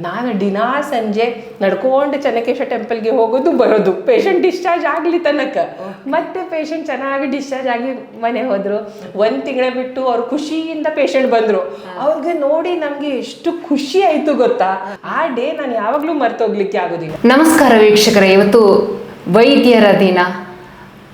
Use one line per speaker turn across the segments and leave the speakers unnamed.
ನಾನು ದಿನಾ ಸಂಜೆ ನಡ್ಕೊಂಡು ಚೆನ್ನಕೇಶ್ವರ ಟೆಂಪಲ್ಗೆ ಹೋಗೋದು ಬರೋದು, ಪೇಷಂಟ್ ಡಿಸ್ಚಾರ್ಜ್ ಆಗಲಿ ತನಕ. ಮತ್ತೆ ಪೇಷಂಟ್ ಚೆನ್ನಾಗಿ ಡಿಸ್ಚಾರ್ಜ್ ಆಗಿ ಮನೆ ಹೋದ್ರು. 1 ತಿಂಗಳ ಬಿಟ್ಟು ಅವ್ರು ಖುಷಿಯಿಂದ ಪೇಷಂಟ್ ಬಂದ್ರು. ಅವ್ರಿಗೆ ನೋಡಿ ನಮ್ಗೆ ಎಷ್ಟು ಖುಷಿ ಆಯ್ತು ಗೊತ್ತಾ. ಆ ಡೇ ನಾನು ಯಾವಾಗ್ಲೂ ಮರ್ತೋಗ್ಲಿಕ್ಕೆ ಆಗೋದಿಲ್ಲ.
ನಮಸ್ಕಾರ ವೀಕ್ಷಕರೇ, ಇವತ್ತು ವೈದ್ಯರ ದಿನ.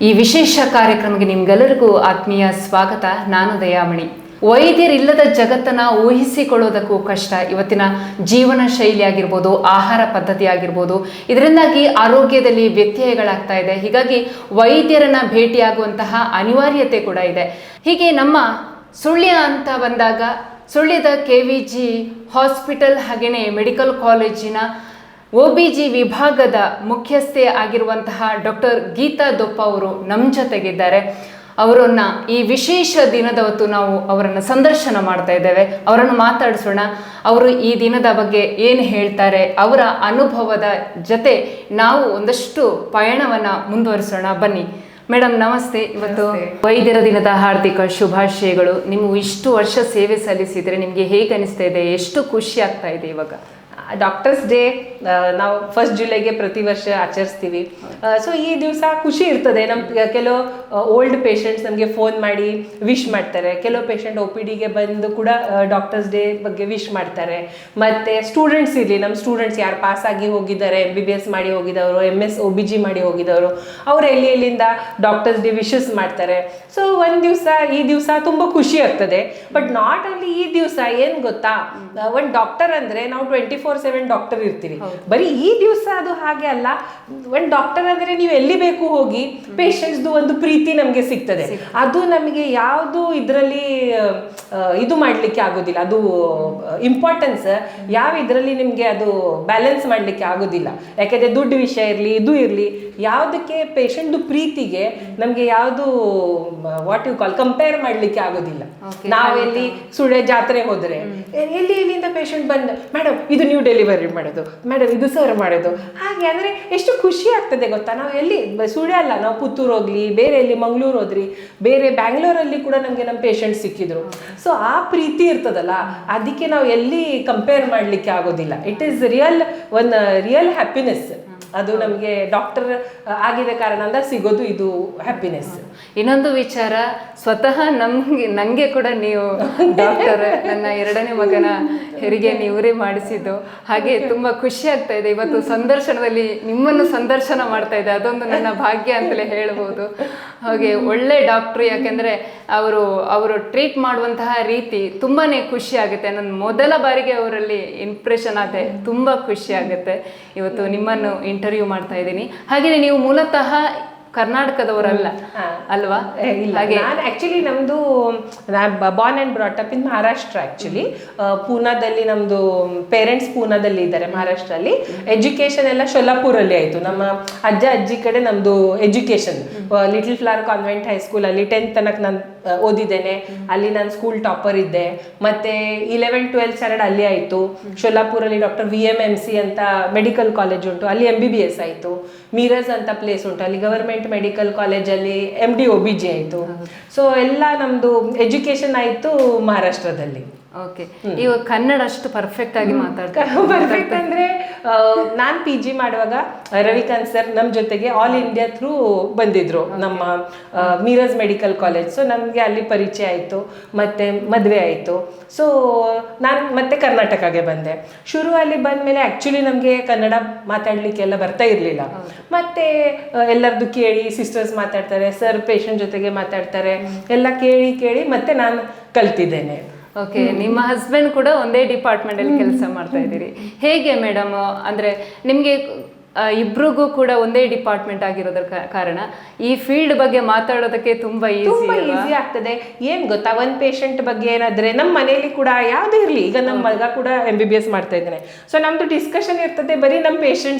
ಈ ವಿಶೇಷ ಕಾರ್ಯಕ್ರಮಕ್ಕೆ ನಿಮ್ಗೆಲ್ಲರಿಗೂ ಆತ್ಮೀಯ ಸ್ವಾಗತ. ನಾನು ದಯಾಮಣಿ. ವೈದ್ಯರಿಲ್ಲದ ಜಗತ್ತನ್ನು ಊಹಿಸಿಕೊಳ್ಳೋದಕ್ಕೂ ಕಷ್ಟ. ಇವತ್ತಿನ ಜೀವನ ಶೈಲಿ ಆಗಿರ್ಬೋದು, ಆಹಾರ ಪದ್ಧತಿ ಆಗಿರ್ಬೋದು, ಇದರಿಂದಾಗಿ ಆರೋಗ್ಯದಲ್ಲಿ ವ್ಯತ್ಯಯಗಳಾಗ್ತಾ ಇದೆ. ಹೀಗಾಗಿ ವೈದ್ಯರನ್ನ ಭೇಟಿಯಾಗುವಂತಹ ಅನಿವಾರ್ಯತೆ ಕೂಡ ಇದೆ. ಹೀಗೆ ನಮ್ಮ ಸುಳ್ಯ ಅಂತ ಬಂದಾಗ ಸುಳ್ಯದ KVG ಹಾಸ್ಪಿಟಲ್ ಹಾಗೆಯೇ ಮೆಡಿಕಲ್ ಕಾಲೇಜಿನ OBG ವಿಭಾಗದ ಮುಖ್ಯಸ್ಥೆ ಆಗಿರುವಂತಹ ಡಾಕ್ಟರ್ ಗೀತಾ ದೊಪ್ಪ ಅವರು ನಮ್ಮ ಜೊತೆಗಿದ್ದಾರೆ. ಅವರನ್ನು ಈ ವಿಶೇಷ ದಿನದ ಹೊತ್ತು ನಾವು ಅವರನ್ನು ಸಂದರ್ಶನ ಮಾಡ್ತಾ ಇದ್ದೇವೆ. ಅವರನ್ನು ಮಾತಾಡಿಸೋಣ. ಅವರು ಈ ದಿನದ ಬಗ್ಗೆ ಏನು ಹೇಳ್ತಾರೆ, ಅವರ ಅನುಭವದ ಜೊತೆ ನಾವು ಒಂದಷ್ಟು ಪಯಣವನ್ನು ಮುಂದುವರಿಸೋಣ. ಬನ್ನಿ ಮೇಡಮ್, ನಮಸ್ತೆ. ಇವತ್ತು ವೈದ್ಯರ ದಿನದ ಹಾರ್ದಿಕ ಶುಭಾಶಯಗಳು. ನೀವು ಇಷ್ಟು ವರ್ಷ ಸೇವೆ ಸಲ್ಲಿಸಿದರೆ ನಿಮಗೆ ಹೇಗೆ ಅನಿಸ್ತಾ ಇದೆ? ಎಷ್ಟು ಖುಷಿ ಆಗ್ತಾ ಇದೆ ಇವಾಗ?
ಡಾಕ್ಟರ್ಸ್ ಡೇ ನಾವು 1 ಜುಲೈಗೆ ಪ್ರತಿ ವರ್ಷ ಆಚರಿಸ್ತೀವಿ. ಸೊ ಈ ದಿವಸ ಖುಷಿ ಇರ್ತದೆ. ಕೆಲವು ಓಲ್ಡ್ ಪೇಷಂಟ್ಸ್ ನಮಗೆ ಫೋನ್ ಮಾಡಿ ವಿಶ್ ಮಾಡ್ತಾರೆ. ಕೆಲವು ಪೇಷಂಟ್ OPDಗೆ ಬಂದು ಕೂಡ ಡಾಕ್ಟರ್ಸ್ ಡೇ ಬಗ್ಗೆ ವಿಶ್ ಮಾಡ್ತಾರೆ. ಮತ್ತು ಸ್ಟೂಡೆಂಟ್ಸ್ ಇರಲಿ, ನಮ್ಮ ಸ್ಟೂಡೆಂಟ್ಸ್ ಯಾರು ಪಾಸ್ ಆಗಿ ಹೋಗಿದ್ದಾರೆ, MBBS ಮಾಡಿ ಹೋಗಿದವರು, MS OBG ಮಾಡಿ ಹೋಗಿದವರು, ಅವರು ಎಲ್ಲಿಂದ ಡಾಕ್ಟರ್ಸ್ ಡೇ ವಿಶಸ್ ಮಾಡ್ತಾರೆ. ಸೊ ಈ ದಿವಸ ತುಂಬ ಖುಷಿ ಆಗ್ತದೆ. ಬಟ್ ನಾಟ್ ಓನ್ಲಿ ಈ ದಿವಸ, ಏನು ಗೊತ್ತಾ, ಒಂದು ಡಾಕ್ಟರ್ ಅಂದರೆ ನಾವು 24/7 ಡಾಕ್ಟರ್ ಇರ್ತೀವಿ. ಬರೀ ಈ ದಿವಸ ಅದು ಹಾಗೆ ಅಲ್ಲ. ಒಂದು ಡಾಕ್ಟರ್ ಅಂದರೆ ನೀವು ಎಲ್ಲಿ ಬೇಕು ಹೋಗಿ ಪೇಷಂಟ್ಸ್ದು ಒಂದು ಪ್ರೀತಿ ನಮಗೆ ಸಿಗ್ತದೆ. ಅದು ನಮಗೆ ಯಾವುದು ಇದರಲ್ಲಿ ಇದು ಮಾಡಲಿಕ್ಕೆ ಆಗೋದಿಲ್ಲ. ಅದು ಇಂಪಾರ್ಟೆನ್ಸ್ ಯಾವ ಇದರಲ್ಲಿ ನಿಮಗೆ ಅದು ಬ್ಯಾಲೆನ್ಸ್ ಮಾಡಲಿಕ್ಕೆ ಆಗೋದಿಲ್ಲ. ಯಾಕೆಂದರೆ ದುಡ್ಡು ವಿಷಯ ಇರಲಿ, ಇದು ಇರಲಿ, ಯಾವುದಕ್ಕೆ ಪೇಷಂಟ್ದು ಪ್ರೀತಿಗೆ ನಮಗೆ ಯಾವುದು ಕಂಪೇರ್ ಮಾಡಲಿಕ್ಕೆ ಆಗೋದಿಲ್ಲ. ನಾವೆಲ್ಲಿ ಸುಳ್ಳೆ ಜಾತ್ರೆ ಹೋದರೆ ಎಲ್ಲಿಂದ ಪೇಷಂಟ್ ಬಂದು, ಮೇಡಮ್ ಇದು ನೀವು ಡೆಲಿವರಿ ಮಾಡೋದು, ಮೇಡಮ್ ಇದು ಸರ್ವ್ ಮಾಡೋದು, ಹಾಗೆ ಅಂದರೆ ಎಷ್ಟು ಖುಷಿ ಆಗ್ತದೆ ಗೊತ್ತಾ. ನಾವು ಎಲ್ಲಿ ಸುಳ್ಳೆ ಅಲ್ಲ, ನಾವು ಪುತ್ತೂರು ಹೋಗ್ಲಿ, ಬೇರೆ ಎಲ್ಲಿ ಮಂಗಳೂರು ಹೋದ್ರಿ, ಬೇರೆ ಬ್ಯಾಂಗ್ಳೂರಲ್ಲಿ ಕೂಡ ನಮಗೆ ನಮ್ಮ ಪೇಷಂಟ್ ಸಿಕ್ಕಿದ್ರು. ಸೊ ಆ ಪ್ರೀತಿ ಇರ್ತದಲ್ಲ, ಅದಕ್ಕೆ ನಾವು ಎಲ್ಲಿ ಕಂಪೇರ್ ಮಾಡಲಿಕ್ಕೆ ಆಗೋದಿಲ್ಲ. It is real happiness. ಅದು ನಮಗೆ ಡಾಕ್ಟರ್ ಆಗಿದ ಕಾರಣದಿಂದ ಸಿಗೋದು ಇದು ಹ್ಯಾಪಿನೆಸ್.
ಇನ್ನೊಂದು ವಿಚಾರ, ಸ್ವತಃ ನನಗೆ ಕೂಡ ನೀವು ಡಾಕ್ಟರ್, ನನ್ನ 2ನೇ ಮಗನ ಹೆರಿಗೆ ನೀವರೇ ಮಾಡಿಸಿದ್ದು. ಹಾಗೆ ತುಂಬ ಖುಷಿ ಆಗ್ತಾ ಇದೆ. ಇವತ್ತು ಸಂದರ್ಶನದಲ್ಲಿ ನಿಮ್ಮನ್ನು ಸಂದರ್ಶನ ಮಾಡ್ತಾ ಇದೆ, ಅದೊಂದು ನನ್ನ ಭಾಗ್ಯ ಅಂತಲೇ ಹೇಳ್ಬೋದು. ಹಾಗೆ ಒಳ್ಳೆ ಡಾಕ್ಟ್ರು, ಯಾಕೆಂದರೆ ಅವರು ಟ್ರೀಟ್ ಮಾಡುವಂತಹ ರೀತಿ ತುಂಬಾ ಖುಷಿ ಆಗುತ್ತೆ. ನನ್ನ ಮೊದಲ ಬಾರಿಗೆ ಅವರಲ್ಲಿ ಇಂಪ್ರೆಷನ್ ಆದೆ, ತುಂಬ ಖುಷಿ ಆಗುತ್ತೆ. ಇವತ್ತು ನಿಮ್ಮನ್ನು ಇಂಟರ್ವ್ಯೂ ಮಾಡ್ತಾ ಇದ್ದೀನಿ. ಹಾಗೆಯೇ ನೀವು ಮೂಲತಃ ಕರ್ನಾಟಕದವರಲ್ಲ ಅಲ್ವಾ?
ಹಾಗೆ ನಾನು ಆ್ಯಕ್ಚುಲಿ ನಮ್ಮದು born and brought up in Maharashtra. Actually ಪೂನಾದಲ್ಲಿ ನಮ್ಮದು ಪೇರೆಂಟ್ಸ್ ಪೂನಾದಲ್ಲಿ ಇದ್ದಾರೆ, ಮಹಾರಾಷ್ಟ್ರಲ್ಲಿ. ಎಜುಕೇಷನ್ ಎಲ್ಲ ಶೊಲ್ಲಾಪುರಲ್ಲಿ ಆಯಿತು. ನಮ್ಮ ಅಜ್ಜ ಅಜ್ಜಿ ಕಡೆ ನಮ್ಮದು ಎಜುಕೇಷನ್ ಲಿಟಲ್ ಫ್ಲವರ್ ಕಾನ್ವೆಂಟ್ ಹೈಸ್ಕೂಲಲ್ಲಿ 10th ತನಕ ನಾನು ಓದಿದ್ದೇನೆ. ಅಲ್ಲಿ ನಾನು ಸ್ಕೂಲ್ ಟಾಪರ್ ಇದ್ದೆ. ಮತ್ತು 11, 12 ಸ್ಟ್ಯಾಂಡರ್ಡ್ ಅಲ್ಲಿ ಆಯಿತು. ಶೊಲ್ಲಾಪುರಲ್ಲಿ ಡಾಕ್ಟರ್ VMMC ಅಂತ ಮೆಡಿಕಲ್ ಕಾಲೇಜ್ ಉಂಟು, ಅಲ್ಲಿ MBBS ಆಯಿತು. ಮೀರಜ್ ಅಂತ ಪ್ಲೇಸ್ ಉಂಟು, ಅಲ್ಲಿ ಗವರ್ಮೆಂಟ್ ಮೆಡಿಕಲ್ ಕಾಲೇಜಲ್ಲಿ MD OBG ಆಯಿತು. ಸೊ ಎಲ್ಲ ನಮ್ಮದು ಎಜುಕೇಷನ್ ಆಯಿತು ಮಹಾರಾಷ್ಟ್ರದಲ್ಲಿ.
ಓಕೆ, ಈಗ ಕನ್ನಡ ಅಷ್ಟು ಪರ್ಫೆಕ್ಟ್ ಆಗಿ ಮಾತಾಡ್ತಾರೆ.
ಪರ್ಫೆಕ್ಟ್ ಅಂದರೆ ನಾನು PG ಮಾಡುವಾಗ ರವಿಕಾಂತ್ ಸರ್ ನಮ್ಮ ಜೊತೆಗೆ ಆಲ್ ಇಂಡಿಯಾ ಥ್ರೂ ಬಂದಿದ್ರು ನಮ್ಮ ಮೀರಜ್ ಮೆಡಿಕಲ್ ಕಾಲೇಜ್. ಸೊ ನಮಗೆ ಅಲ್ಲಿ ಪರಿಚಯ ಆಯಿತು, ಮತ್ತು ಮದುವೆ ಆಯಿತು. ಸೊ ನಾನು ಮತ್ತೆ ಕರ್ನಾಟಕಕ್ಕೆ ಬಂದೆ. ಶುರುವಲ್ಲಿ ಬಂದಮೇಲೆ ಆ್ಯಕ್ಚುಲಿ ನಮಗೆ ಕನ್ನಡ ಮಾತಾಡಲಿಕ್ಕೆಲ್ಲ ಬರ್ತಾ ಇರಲಿಲ್ಲ. ಮತ್ತು ಎಲ್ಲರದ್ದು ಕೇಳಿ, ಸಿಸ್ಟರ್ಸ್ ಮಾತಾಡ್ತಾರೆ, ಸರ್ ಪೇಷಂಟ್ ಜೊತೆಗೆ ಮಾತಾಡ್ತಾರೆ, ಎಲ್ಲ ಕೇಳಿ ಮತ್ತೆ ನಾನು ಕಲ್ತಿದ್ದೇನೆ.
ಓಕೆ, ನಿಮ್ಮ ಹಸ್ಬೆಂಡ್ ಕೂಡ ಒಂದೇ ಡಿಪಾರ್ಟ್ಮೆಂಟಲ್ಲಿ ಕೆಲಸ ಮಾಡ್ತಾ ಇದ್ದೀರಿ. ಹೇಗೆ ಮೇಡಮ್, ಅಂದರೆ ನಿಮಗೆ ಇಬ್ರಿಗೂ ಕೂಡ ಒಂದೇ ಡಿಪಾರ್ಟ್ಮೆಂಟ್ ಆಗಿರೋದ್ರ ಕಾರಣ ಈ ಫೀಲ್ಡ್ ಬಗ್ಗೆ ಮಾತಾಡೋದಕ್ಕೆ ತುಂಬ ಈಸಿ
ಆಗ್ತದೆ. ಏನು ಗೊತ್ತಾ, ಒಂದು ಪೇಷಂಟ್ ಬಗ್ಗೆ ಏನಾದರೆ ನಮ್ಮ ಮನೆಯಲ್ಲಿ ಕೂಡ ಯಾವುದೇ ಇರಲಿ, ಈಗ ನಮ್ಮ ಮಗ ಕೂಡ MBBS ಮಾಡ್ತಾ ಇದ್ದೇನೆ. ಸೊ ನಮ್ಮದು ಡಿಸ್ಕಷನ್ ಇರ್ತದೆ ಬರೀ ನಮ್ಮ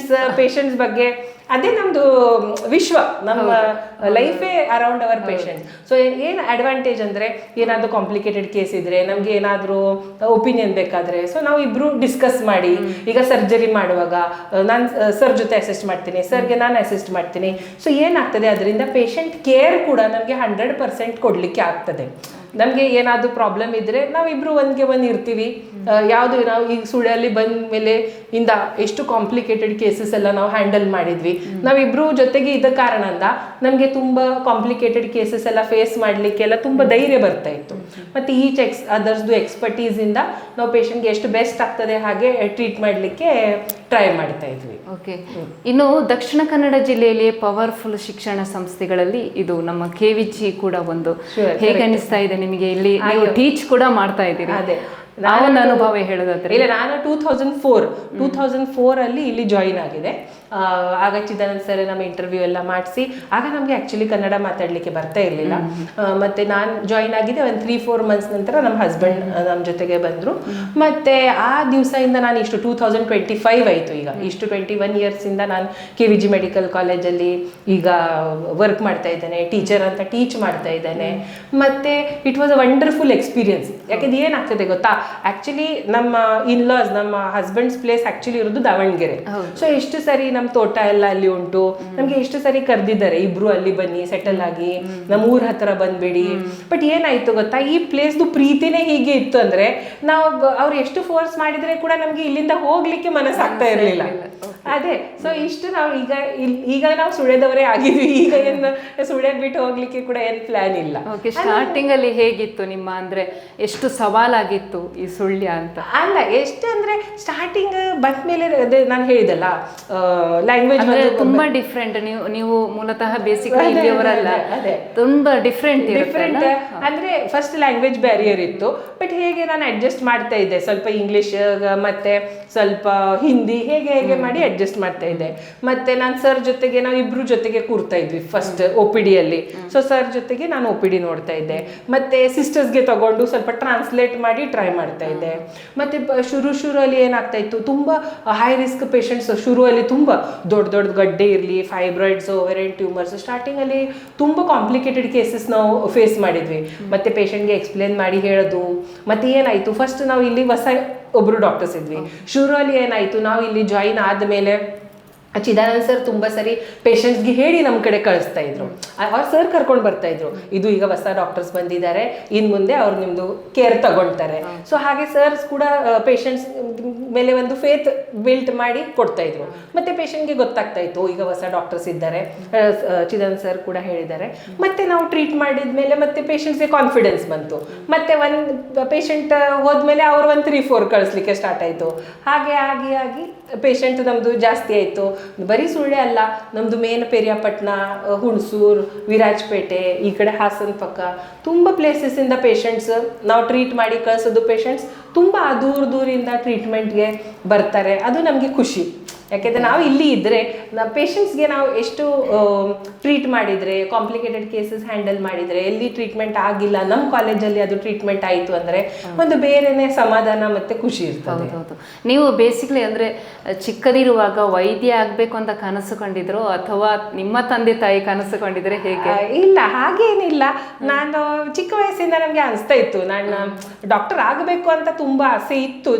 ಪೇಷಂಟ್ಸ್ ಬಗ್ಗೆ. ಅದೇ ನಮ್ಮದು ವಿಶ್ವ, ನಮ್ಮ ಲೈಫೇ ಅರೌಂಡ್ ಅವರ್ ಪೇಷಂಟ್. ಸೊ ಏನು ಅಡ್ವಾಂಟೇಜ್ ಅಂದರೆ, ಏನಾದರೂ ಕಾಂಪ್ಲಿಕೇಟೆಡ್ ಕೇಸ್ ಇದ್ದರೆ, ನಮಗೆ ಏನಾದರೂ ಒಪಿನಿಯನ್ ಬೇಕಾದರೆ, ಸೊ ನಾವು ಇಬ್ಬರು ಡಿಸ್ಕಸ್ ಮಾಡಿ, ಈಗ ಸರ್ಜರಿ ಮಾಡುವಾಗ ನಾನು ಸರ್ ಜೊತೆ ಅಸಿಸ್ಟ್ ಮಾಡ್ತೀನಿ, ಸರ್ಗೆ ನಾನು ಅಸಿಸ್ಟ್ ಮಾಡ್ತೀನಿ. ಸೊ ಏನಾಗ್ತದೆ, ಅದರಿಂದ ಪೇಷಂಟ್ ಕೇರ್ ಕೂಡ ನಮಗೆ 100% ಕೊಡಲಿಕ್ಕೆ ಆಗ್ತದೆ. ನಮಗೆ ಏನಾದರೂ ಪ್ರಾಬ್ಲಮ್ ಇದ್ದರೆ ನಾವಿಬ್ಬರು ಒಂದ್ಗೆ ಒಂದು ಇರ್ತೀವಿ. ಯಾವುದು ನಾವು ಈಗ ಸುಳ್ಯಲ್ಲಿ ಬಂದ ಮೇಲೆ ಇಂದ ಎಷ್ಟು ಕಾಂಪ್ಲಿಕೇಟೆಡ್ ಕೇಸಸ್ ಎಲ್ಲ ನಾವು ಹ್ಯಾಂಡಲ್ ಮಾಡಿದ್ವಿ. ನಾವಿಬ್ರು ಜೊತೆಗೆ ಇದ್ದ ಕಾರಣದಿಂದ ನಮಗೆ ತುಂಬ ಕಾಂಪ್ಲಿಕೇಟೆಡ್ ಕೇಸಸ್ ಎಲ್ಲ ಫೇಸ್ ಮಾಡಲಿಕ್ಕೆಲ್ಲ ತುಂಬ ಧೈರ್ಯ ಬರ್ತಾ ಇತ್ತು. ಮತ್ತು ಈಚ್ ಅದರ್ಸ್ದು ಎಕ್ಸ್ಪರ್ಟೀಸಿಂದ ನಾವು ಪೇಷಂಟ್ಗೆ ಎಷ್ಟು ಬೆಸ್ಟ್ ಆಗ್ತದೆ ಹಾಗೆ ಟ್ರೀಟ್ ಮಾಡಲಿಕ್ಕೆ ಟ್ರೈ ಮಾಡ್ತಾ ಇದ್ವಿ.
ಓಕೆ, ಇನ್ನು ದಕ್ಷಿಣ ಕನ್ನಡ ಜಿಲ್ಲೆಯಲ್ಲಿ ಪವರ್ಫುಲ್ ಶಿಕ್ಷಣ ಸಂಸ್ಥೆಗಳಲ್ಲಿ ಇದು ನಮ್ಮ KVG ಕೂಡ ಒಂದು. ಹೇಗೆ ಅನಿಸ್ತಾ ಇದೆ ನಿಮಗೆ? ಇಲ್ಲಿ ನೀವು ಟೀಚ್ ಕೂಡ ಮಾಡ್ತಾ ಇದ್ದೀರಿ.
ಅದೇ
ನಾನು ಅನುಭವ ಹೇಳೋದಾದ್ರೆ,
ಇಲ್ಲ, ನಾನು 2004 ಅಲ್ಲಿ ಇಲ್ಲಿ ಜಾಯಿನ್ ಆಗಿದೆ. ಆಗ ಚಿದಾನಂದ್ ಸರ್ ನಮ್ಮ ಇಂಟರ್ವ್ಯೂ ಎಲ್ಲ ಮಾಡಿಸಿ, ಆಗ ನಮಗೆ ಆ್ಯಕ್ಚುಲಿ ಕನ್ನಡ ಮಾತಾಡಲಿಕ್ಕೆ ಬರ್ತಾ ಇರಲಿಲ್ಲ. ಮತ್ತು ನಾನು ಜಾಯಿನ್ ಆಗಿದೆ ಒಂದು 3-4 ಮಂತ್ಸ್ ನಂತರ ನಮ್ಮ ಹಸ್ಬೆಂಡ್ ನಮ್ಮ ಜೊತೆಗೆ ಬಂದರು. ಮತ್ತು ಆ ದಿವಸದಿಂದ ನಾನು ಇಷ್ಟು 2025 ಆಯಿತು. ಈಗ ಇಷ್ಟು 21 ಇಯರ್ಸಿಂದ ನಾನು KVG ಮೆಡಿಕಲ್ ಕಾಲೇಜಲ್ಲಿ ಈಗ ವರ್ಕ್ ಮಾಡ್ತಾ ಇದ್ದೇನೆ, ಟೀಚರ್ ಅಂತ ಟೀಚ್ ಮಾಡ್ತಾ ಇದ್ದೇನೆ. ಮತ್ತು it was a wonderful experience. ಯಾಕೆಂದ್ರೆ ಏನಾಗ್ತದೆ ಗೊತ್ತಾ, ಆ್ಯಕ್ಚುಲಿ ನಮ್ಮ ಇನ್ಲಾಸ್, ನಮ್ಮ ಹಸ್ಬೆಂಡ್ಸ್ ಪ್ಲೇಸ್ ಆ್ಯಕ್ಚುಲಿ ಇರೋದು ದಾವಣಗೆರೆ. ಸೊ ಎಷ್ಟು ಸರಿ ನಮ್ಮ ತೋಟ ಎಲ್ಲ ಅಲ್ಲಿ ಉಂಟು, ನಮಗೆ ಎಷ್ಟು ಸರಿ ಕರೆದಿದ್ದಾರೆ, ಇಬ್ರು ಅಲ್ಲಿ ಬನ್ನಿ ಸೆಟಲ್ ಆಗಿ, ನಮ್ಮ ಊರ ಹತ್ರ ಬಂದ್ಬೇಡಿ. ಬಟ್ ಏನಾಯ್ತು ಗೊತ್ತಾ, ಈ ಪ್ಲೇಸ್ದು ಪ್ರೀತಿನೇ ಹೀಗೆ ಇತ್ತು ಅಂದ್ರೆ ನಾವು ಅವ್ರು ಎಷ್ಟು ಫೋರ್ಸ್ ಮಾಡಿದ್ರೆ ಕೂಡ ನಮ್ಗೆ ಇಲ್ಲಿಂದ ಹೋಗ್ಲಿಕ್ಕೆ ಮನಸ್ಸಾಗ್ತಾ ಇರಲಿಲ್ಲ. ಅದೇ, ಸೊ ಇಷ್ಟು ನಾವು ಈಗ ನಾವು ಸುಳ್ಯದವರೇ ಆಗಿದ್ವಿ. ಈಗ ಏನು ಸುಳ್ಯ ಬಿಟ್ಟು ಹೋಗ್ಲಿಕ್ಕೆ ಕೂಡ ಏನು ಪ್ಲಾನ್ ಇಲ್ಲ.
ಸ್ಟಾರ್ಟಿಂಗ್ ಅಲ್ಲಿ ಹೇಗಿತ್ತು ನಿಮ್ಮ, ಅಂದ್ರೆ ಎಷ್ಟು ಸವಾಲಾಗಿತ್ತು ಈ ಸುಳ್ಯ ಅಂತ?
ಅಲ್ಲ, ಎಷ್ಟು ಅಂದ್ರೆ ಸ್ಟಾರ್ಟಿಂಗ್ ಬಂದ ಮೇಲೆ ಅದೇ ನಾನು ಹೇಳಿದಲ್ಲ, ಲ್ಯಾಂಗ್ವೇಜ್
ತುಂಬಾ ಡಿಫ್ರೆಂಟ್. ನೀವು ಮೂಲತಃ ಬೇಸಿಕಲಿ ಇಲ್ಲಿಯವರಲ್ಲ, ತುಂಬಾ ಡಿಫ್ರೆಂಟ್
ಅಂದ್ರೆ ಫಸ್ಟ್ ಲ್ಯಾಂಗ್ವೇಜ್ ಬ್ಯಾರಿಯರ್ ಇತ್ತು. ಬಟ್ ಹೇಗೆ ನಾನು ಅಡ್ಜಸ್ಟ್ ಮಾಡ್ತಾ ಇದ್ದೆ, ಸ್ವಲ್ಪ ಇಂಗ್ಲಿಷ್ ಮತ್ತೆ ಸ್ವಲ್ಪ ಹಿಂದಿ, ಹೇಗೆ ಮಾಡಿ ಅಡ್ಜಸ್ಟ್ ಮಾಡ್ತಾ ಇದ್ದೆ. ಮತ್ತೆ ನಾನು ಸರ್ ಜೊತೆಗೆ, ನಾವು ಇಬ್ರು ಜೊತೆಗೆ ಕೂರ್ತಾ ಇದ್ವಿ ಫಸ್ಟ್ OPD ಅಲ್ಲಿ. ಸೊ ಸರ್ ಜೊತೆಗೆ ನಾನು OPD ನೋಡ್ತಾ ಇದ್ದೆ. ಮತ್ತೆ ಸಿಸ್ಟರ್ಸ್ಗೆ ತಗೊಂಡು ಸ್ವಲ್ಪ ಟ್ರಾನ್ಸ್ಲೇಟ್ ಮಾಡಿ ಟ್ರೈ ಮಾಡ್ತಾ ಇದ್ದೆ. ಮತ್ತೆ ಶುರುವಲ್ಲಿ ಏನಾಗ್ತಾ ಇತ್ತು, ತುಂಬಾ ಹೈ ರಿಸ್ಕ್ ಪೇಷಂಟ್ಸ್ ಶುರುವಲ್ಲಿ ತುಂಬಾ ದೊಡ್ಡ ಗಡ್ಡೆ ಇರಲಿ, ಫೈಬ್ರಾಯ್ಡ್ಸ್, ಓವೇರಿಯನ್ ಟ್ಯೂಮರ್ಸ್, ಸ್ಟಾರ್ಟಿಂಗ್ ಅಲ್ಲಿ ತುಂಬಾ ಕಾಂಪ್ಲಿಕೇಟೆಡ್ ಕೇಸಸ್ ನಾವು ಫೇಸ್ ಮಾಡಿದ್ವಿ. ಮತ್ತೆ ಪೇಷಂಟ್ಗೆ ಎಕ್ಸ್ಪ್ಲೇನ್ ಮಾಡಿ ಹೇಳೋದು. ಮತ್ತೆ ಏನಾಯ್ತು, ಫಸ್ಟ್ ನಾವು ಇಲ್ಲಿ ಹೊಸ ಒಬ್ರು ಡಾಕ್ಟರ್ಸ್ ಇದ್ವಿ. ಶುರುವಲ್ಲಿ ಏನಾಯ್ತು, ನಾವು ಇಲ್ಲಿ ಜಾಯಿನ್ ಆದ್ಮೇಲೆ ಚಿದಾನಂದ್ ಸರ್ ತುಂಬ ಸರಿ ಪೇಷಂಟ್ಸ್ಗೆ ಹೇಳಿ ನಮ್ಮ ಕಡೆ ಕಳಿಸ್ತಾ ಇದ್ರು. ಅವ್ರು ಸರ್ ಕರ್ಕೊಂಡು ಬರ್ತಾ ಇದ್ರು, ಇದು ಈಗ ಹೊಸ ಡಾಕ್ಟರ್ಸ್ ಬಂದಿದ್ದಾರೆ, ಇನ್ನು ಮುಂದೆ ಅವ್ರು ನಿಮ್ಮದು ಕೇರ್ ತಗೊಳ್ತಾರೆ. ಸೊ ಹಾಗೆ ಸರ್ಸ್ ಕೂಡ ಪೇಷಂಟ್ಸ್ ಮೇಲೆ ಒಂದು ಫೇತ್ ಬಿಲ್ಟ್ ಮಾಡಿ ಕೊಡ್ತಾ ಇದ್ರು. ಮತ್ತೆ ಪೇಷಂಟ್ಗೆ ಗೊತ್ತಾಗ್ತಾ ಇತ್ತು, ಈಗ ಹೊಸ ಡಾಕ್ಟರ್ಸ್ ಇದ್ದಾರೆ, ಚಿದಾನಂದ್ ಸರ್ ಕೂಡ ಹೇಳಿದ್ದಾರೆ. ಮತ್ತೆ ನಾವು ಟ್ರೀಟ್ ಮಾಡಿದ್ಮೇಲೆ ಮತ್ತೆ ಪೇಷಂಟ್ಸ್ಗೆ ಕಾನ್ಫಿಡೆನ್ಸ್ ಬಂತು. ಮತ್ತೆ ಒಂದು ಪೇಷಂಟ್ ಹೋದ್ಮೇಲೆ ಅವ್ರು ಒಂದು 3-4 ಕಳಿಸ್ಲಿಕ್ಕೆ ಸ್ಟಾರ್ಟ್ ಆಯಿತು. ಹಾಗೆ ಆಗಿ ಪೇಷಂಟ್ ನಮ್ಮದು ಜಾಸ್ತಿ ಆಯಿತು. ಬರೀ ಸುಳ್ಳೆ ಅಲ್ಲ, ನಮ್ಮದು ಮೇನ್ ಪೆರಿಯಾಪಟ್ಟಣ, ಹುಣಸೂರು, ವಿರಾಜಪೇಟೆ, ಈ ಕಡೆ ಹಾಸನ ಪಕ್ಕ ತುಂಬ ಪ್ಲೇಸಸ್ಸಿಂದ ಪೇಷಂಟ್ಸ್ ನಾವು ಟ್ರೀಟ್ ಮಾಡಿ ಕಳಿಸೋದು. ಪೇಷಂಟ್ಸ್ ತುಂಬ ದೂರದಿಂದ ಟ್ರೀಟ್ಮೆಂಟ್ಗೆ ಬರ್ತಾರೆ. ಅದು ನಮಗೆ ಖುಷಿ. ಯಾಕೆಂದರೆ ನಾವು ಇಲ್ಲಿ ಇದ್ದರೆ ಪೇಷಂಟ್ಸ್ಗೆ ನಾವು ಎಷ್ಟು ಟ್ರೀಟ್ ಮಾಡಿದರೆ, ಕಾಂಪ್ಲಿಕೇಟೆಡ್ ಕೇಸಸ್ ಹ್ಯಾಂಡಲ್ ಮಾಡಿದರೆ, ಎಲ್ಲಿ ಟ್ರೀಟ್ಮೆಂಟ್ ಆಗಿಲ್ಲ ನಮ್ಮ ಕಾಲೇಜಲ್ಲಿ ಅದು ಟ್ರೀಟ್ಮೆಂಟ್ ಆಯಿತು ಅಂದರೆ ಒಂದು ಬೇರೆನೇ ಸಮಾಧಾನ ಮತ್ತು ಖುಷಿ ಇರ್ತದೆ.
ಹೌದು. ನೀವು ಬೇಸಿಕ್ಲಿ ಅಂದರೆ ಚಿಕ್ಕದಿರುವಾಗ ವೈದ್ಯ ಆಗಬೇಕು ಅಂತ ಕನಸು ಕಂಡಿದ್ರು ಅಥವಾ ನಿಮ್ಮ ತಂದೆ ತಾಯಿ ಕನಸು ಕಂಡಿದ್ರೆ ಹೇಗೆ?
ಇಲ್ಲ, ಹಾಗೇನಿಲ್ಲ. ನಾನು ಚಿಕ್ಕ ವಯಸ್ಸಿಂದ ನಮಗೆ ಅನಿಸ್ತಾ ಇತ್ತು, ನಾನು ಡಾಕ್ಟರ್ ಆಗಬೇಕು ಅಂತ ತುಂಬ ಆಸೆ ಇತ್ತು.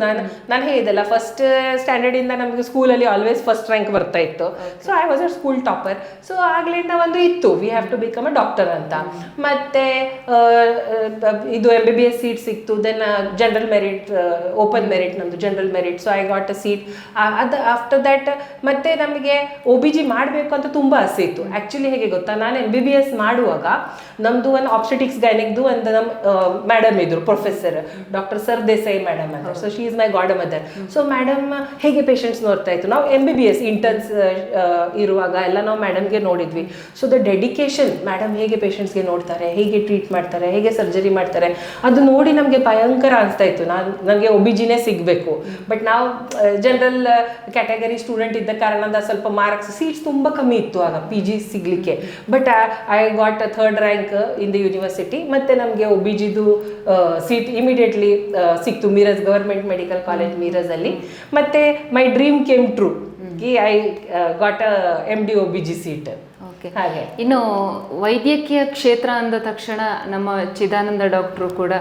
ನಾನು ಹೇಳಿದೆಲ್ಲ, ಫಸ್ಟ್ ಸ್ಟ್ಯಾಂಡರ್ಡಿಂದ ನಮಗೆ ಸ್ಕೂಲಲ್ಲಿ ಆಲ್ವೇಸ್ ಫಸ್ಟ್ ರ್ಯಾಂಕ್ ಬರ್ತಾ ಇತ್ತು. So I was a school topper. So ಆಗ್ಲಿಂದ ಒಂದು ಇತ್ತು, we have to become a doctor ಅಂತ. ಮತ್ತೆ ಇದು MBBS ಸೀಟ್ ಸಿಕ್ತು. Then general merit, open merit, ನಮ್ಮದು general merit. So I got a seat. ಅದು ಆಫ್ಟರ್ ದ್ಯಾಟ್ ಮತ್ತೆ ನಮಗೆ OBG ಮಾಡಬೇಕು ಅಂತ ತುಂಬ ಆಸೆ ಇತ್ತು. ಆ್ಯಕ್ಚುಲಿ ಹೇಗೆ ಗೊತ್ತಾ, ನಾನು MBBS ಮಾಡುವಾಗ ನಮ್ಮದು ಒಂದು ಆಬ್ಸ್ಟೆಟಿಕ್ಸ್ ಗೈನಿಕ್ದು ಒಂದು ನಮ್ಮ ಮೇಡಮ್ ಇದ್ರು, professor doctor sir Desai madam ಅಂತ. So she is my godmother. So madam ಹೇಗೆ ಪೇಷಂಟ್ಸ್ ನೋಡ್ತಾ ಇತ್ತು, ನಾವು MBBS ಇಂಟರ್ನ್ಸ್ ಇರುವಾಗ ಎಲ್ಲ ನಾವು ಮೇಡಮ್ಗೆ ನೋಡಿದ್ವಿ. ಸೊ ದ ಡೆಡಿಕೇಶನ್, ಮೇಡಮ್ ಹೇಗೆ ಪೇಷಂಟ್ಸ್ಗೆ ನೋಡ್ತಾರೆ, ಹೇಗೆ ಟ್ರೀಟ್ ಮಾಡ್ತಾರೆ, ಹೇಗೆ ಸರ್ಜರಿ ಮಾಡ್ತಾರೆ, ಅದು ನೋಡಿ ನಮಗೆ ಭಯಂಕರ ಅನಿಸ್ತಾ ಇತ್ತು. ನನಗೆ OBGನೇ ಸಿಗಬೇಕು. ಬಟ್ ನಾವು ಜನರಲ್ ಕ್ಯಾಟಗರಿ ಸ್ಟೂಡೆಂಟ್ ಇದ್ದ ಕಾರಣದಿಂದ ಸ್ವಲ್ಪ ಮಾರ್ಕ್ಸ್, ಸೀಟ್ಸ್ ತುಂಬ ಕಮ್ಮಿ ಇತ್ತು ಆಗ PG ಸಿಗಲಿಕ್ಕೆ. But I got 3rd rank in the university. ಮತ್ತು ನಮಗೆ OBGದು ಸೀಟ್ ಇಮಿಡಿಯೇಟ್ಲಿ ಸಿಕ್ತು ಮಿರಜ್ ಗವರ್ಮೆಂಟ್ ಮೆಡಿಕಲ್ ಕಾಲೇಜ್ ಮಿರಜಲ್ಲಿ. ಮತ್ತು my dream came true. I got a MD OBG seat. ಹಾಗೆ.
ಇನ್ನು ವೈದ್ಯಕೀಯ ಕ್ಷೇತ್ರ ಅಂದ ತಕ್ಷಣ ನಮ್ಮ ಚಿದಾನಂದ ಡಾಕ್ಟ್ರು ಕೂಡ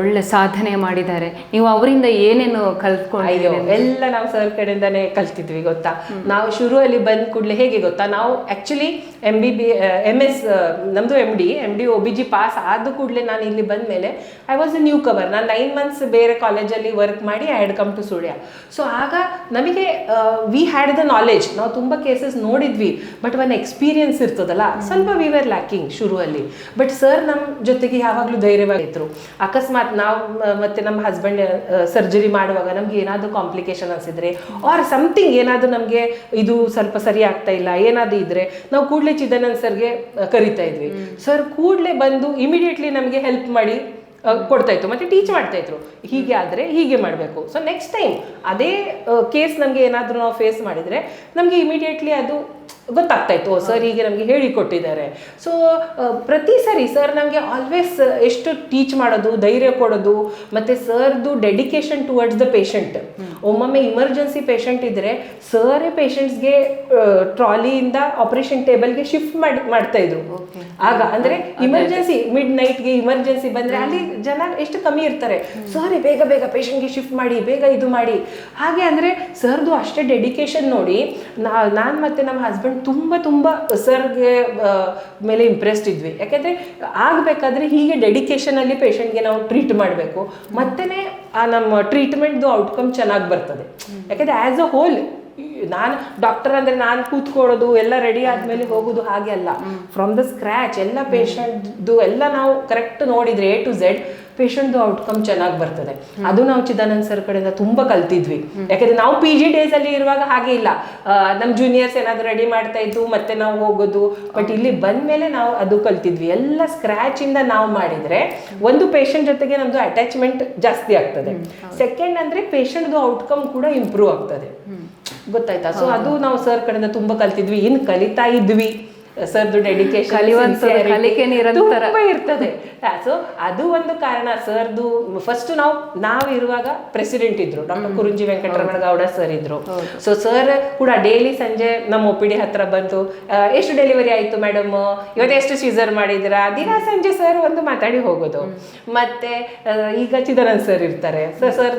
ಒಳ್ಳೆ ಸಾಧನೆ ಮಾಡಿದ್ದಾರೆ. ನೀವು ಅವರಿಂದ ಏನೇನು ಕಲ್ತ್ಕೊಂಡು?
ಎಲ್ಲ ನಾವು ಸರ್ ಕಡೆಯಿಂದಾನೇ ಕಲ್ತಿದ್ವಿ ಗೊತ್ತಾ. ನಾವು ಶುರುವಲ್ಲಿ ಬಂದ ಕೂಡಲೇ ಹೇಗೆ ಗೊತ್ತಾ, ನಾವು ಆ್ಯಕ್ಚುಲಿ MS ನಮ್ಮದು MD OBG ಪಾಸ್ ಆದ ಕೂಡಲೇ ನಾನು ಇಲ್ಲಿ ಬಂದ ಮೇಲೆ I was a newcomer. ನಾನು 9 months ಬೇರೆ ಕಾಲೇಜಲ್ಲಿ ವರ್ಕ್ ಮಾಡಿ I had come to Sullia. So ಆಗ ನಮಗೆ ವಿ ಹ್ಯಾಡ್ ದ ನಾಲೆಜ್, ನಾವು ತುಂಬ ಕೇಸಸ್ ನೋಡಿದ್ವಿ, ಬಟ್ ಒಂದು ಎಕ್ಸ್ಪೀರಿಯನ್ಸ್ ಇರ್ತದಲ್ಲ, ಸ್ವಲ್ಪ ವಿ ವರ್ ಲ್ಯಾಕಿಂಗ್ ಶುರುವಲ್ಲಿ. ಬಟ್ ಸರ್ ನಮ್ಮ ಜೊತೆಗೆ ಯಾವಾಗಲೂ ಧೈರ್ಯವಾಗಿದ್ರು. ಅಕಸ್ಮಾತ್ ನಾವು ಮತ್ತೆ ನಮ್ಮ ಹಸ್ಬೆಂಡ್ ಸರ್ಜರಿ ಮಾಡುವಾಗ ನಮ್ಗೆ ಏನಾದರೂ ಕಾಂಪ್ಲಿಕೇಶನ್ ಅನಿಸಿದ್ರೆ ಆರ್ ಸಮಥಿಂಗ್ ಏನಾದರೂ ನಮಗೆ ಇದು ಸ್ವಲ್ಪ ಸರಿ ಆಗ್ತಾ ಇಲ್ಲ ಏನಾದರೂ ಇದ್ರೆ ನಾವು ಕೂಡಲೇ ಚಿದಾನಂದ್ ಸರ್ಗೆ ಕರಿತಾ ಇದ್ವಿ. ಸರ್ ಕೂಡಲೇ ಬಂದು ಇಮಿಡಿಯೇಟ್ಲಿ ನಮಗೆ ಹೆಲ್ಪ್ ಮಾಡಿ ಕೊಡ್ತಾ ಇತ್ತು, ಮತ್ತೆ ಟೀಚ್ ಮಾಡ್ತಾ ಇದ್ರು, ಹೀಗೆ ಆದರೆ ಹೀಗೆ ಮಾಡಬೇಕು. ಸೊ ನೆಕ್ಸ್ಟ್ ಟೈಮ್ ಅದೇ ಕೇಸ್ ನಮಗೆ ಏನಾದರೂ ನಾವು ಫೇಸ್ ಮಾಡಿದರೆ ನಮಗೆ ಇಮಿಡಿಯೇಟ್ಲಿ ಅದು ಗೊತ್ತಾಗ್ತಾ ಇತ್ತು, ಸರ್ ಹೀಗೆ ನಮಗೆ ಹೇಳಿಕೊಟ್ಟಿದ್ದಾರೆ. ಸೊ ಪ್ರತಿ ಸರಿ ಸರ್ ನಮಗೆ ಆಲ್ವೇಸ್ ಎಷ್ಟು ಟೀಚ್ ಮಾಡೋದು, ಧೈರ್ಯ ಕೊಡೋದು, ಮತ್ತು ಸರ್ದು ಡೆಡಿಕೇಶನ್ ಟುವರ್ಡ್ಸ್ ದ ಪೇಷಂಟ್. ಒಮ್ಮೊಮ್ಮೆ ಇಮರ್ಜೆನ್ಸಿ ಪೇಷಂಟ್ ಇದ್ದರೆ ಸರೇ ಪೇಷಂಟ್ಸ್ಗೆ ಟ್ರಾಲಿಯಿಂದ ಆಪರೇಷನ್ ಟೇಬಲ್ಗೆ ಶಿಫ್ಟ್ ಮಾಡ್ತಾ ಇದ್ರು. ಆಗ ಅಂದರೆ ಇಮರ್ಜೆನ್ಸಿ ಮಿಡ್ ನೈಟ್ಗೆ ಇಮರ್ಜೆನ್ಸಿ ಬಂದರೆ ಅಲ್ಲಿ ಜನ ಎಷ್ಟು ಕಮ್ಮಿ ಇರ್ತಾರೆ, ಸರ್ ಬೇಗ ಬೇಗ ಪೇಷಂಟ್ಗೆ ಶಿಫ್ಟ್ ಮಾಡಿ, ಬೇಗ ಇದು ಮಾಡಿ. ಹಾಗೆ ಅಂದರೆ ಸರ್ದು ಅಷ್ಟೇ ಡೆಡಿಕೇಶನ್ ನೋಡಿ ನಾನು ಮತ್ತು ನಮ್ಮ ಹಸ್ಬೆಂಡ್ ತುಂಬ ಸರ್ಗೆ ಮೇಲೆ ಇಂಪ್ರೆಸ್ಡ್ ಇದ್ವಿ. ಯಾಕೆಂದರೆ ಆಗಬೇಕಾದ್ರೆ ಹೀಗೆ ಡೆಡಿಕೇಶನಲ್ಲಿ ಪೇಷಂಟ್ಗೆ ನಾವು ಟ್ರೀಟ್ ಮಾಡಬೇಕು, ಮತ್ತೇ ಆ ನಮ್ಮ ಟ್ರೀಟ್ಮೆಂಟ್ದು ಔಟ್ಕಮ್ ಚೆನ್ನಾಗಿ ಬರ್ತದೆ. ಯಾಕೆಂದರೆ ಆ್ಯಸ್ ಅ ಹೋಲ್ ನಾನು ಡಾಕ್ಟರ್ ಅಂದರೆ ನಾನು ಕೂತ್ಕೊಳ್ಳೋದು ಎಲ್ಲ ರೆಡಿ ಆದಮೇಲೆ ಹೋಗೋದು ಹಾಗೆ ಅಲ್ಲ, ಫ್ರಮ್ ದ ಸ್ಕ್ರ್ಯಾಚ್ ಎಲ್ಲ ಪೇಷಂಟ್ದು ಎಲ್ಲ ನಾವು ಕರೆಕ್ಟ್ ನೋಡಿದರೆ A to Z ಪೇಷಂಟ್ದು ಔಟ್ಕಮ್ ಚೆನ್ನಾಗಿ ಬರ್ತದೆ. ಅದು ನಾವು ಚಿದಾನಂದ್ ಸರ್ ಕಡೆಯಿಂದ ತುಂಬ ಕಲ್ತಿದ್ವಿ. ಯಾಕೆಂದರೆ ನಾವು PG ಡೇಸಲ್ಲಿ ಇರುವಾಗ ಹಾಗೆ ಇಲ್ಲ, ನಮ್ಮ ಜೂನಿಯರ್ಸ್ ಏನಾದರೂ ರೆಡಿ ಮಾಡ್ತಾ ಇದ್ದು ಮತ್ತೆ ನಾವು ಹೋಗೋದು. ಬಟ್ ಇಲ್ಲಿ ಬಂದ ಮೇಲೆ ನಾವು ಅದು ಕಲ್ತಿದ್ವಿ. ಎಲ್ಲ ಸ್ಕ್ರ್ಯಾಚಿಂದ ನಾವು ಮಾಡಿದರೆ ಒಂದು ಪೇಷಂಟ್ ಜೊತೆಗೆ ನಮ್ಮದು ಅಟ್ಯಾಚ್ಮೆಂಟ್ ಜಾಸ್ತಿ ಆಗ್ತದೆ. ಸೆಕೆಂಡ್ ಅಂದರೆ ಪೇಷಂಟ್ದು ಔಟ್ಕಮ್ ಕೂಡ ಇಂಪ್ರೂವ್ ಆಗ್ತದೆ, ಗೊತ್ತಾಯ್ತಾ. ಸೊ ಅದು ನಾವು ಸರ್ ಕಡೆಯಿಂದ ತುಂಬ ಕಲ್ತಿದ್ವಿ, ಇನ್ನು ಕಲಿತಾ ಇದ್ವಿ. ಸರ್ದು ಡೆಡಿಕೇಶನ್
ಕಲಿಕೆ ನಿರಂತರ
ಇರ್ತದೆ. ಸೊ ಅದು ಒಂದು ಕಾರಣ. ಸರ್ದು ಫಸ್ಟ್ ನಾವು ಇರುವಾಗ ಪ್ರೆಸಿಡೆಂಟ್ ಇದ್ರು, ಡಾಕ್ಟರ್ ಕುರುಂಜಿ ವೆಂಕಟರಮಣ ಗೌಡ ಸರ್ ಇದ್ರು. ಸೊ ಸರ್ ಕೂಡ ಡೈಲಿ ಸಂಜೆ ನಮ್ಮ OPD ಹತ್ರ ಬಂದು ಎಷ್ಟು ಡೆಲಿವರಿ ಆಯ್ತು ಮೇಡಮ್, ಇವತ್ತು ಎಷ್ಟು ಸೀಸರ್ ಮಾಡಿದಿರಾ, ದಿನ ಸಂಜೆ ಸರ್ ಒಂದು ಮಾತಾಡಿ ಹೋಗೋದು. ಮತ್ತೆ ಈಗ ಚಿದಾನಂದ್ ಸರ್ ಇರ್ತಾರೆ, ಸರ್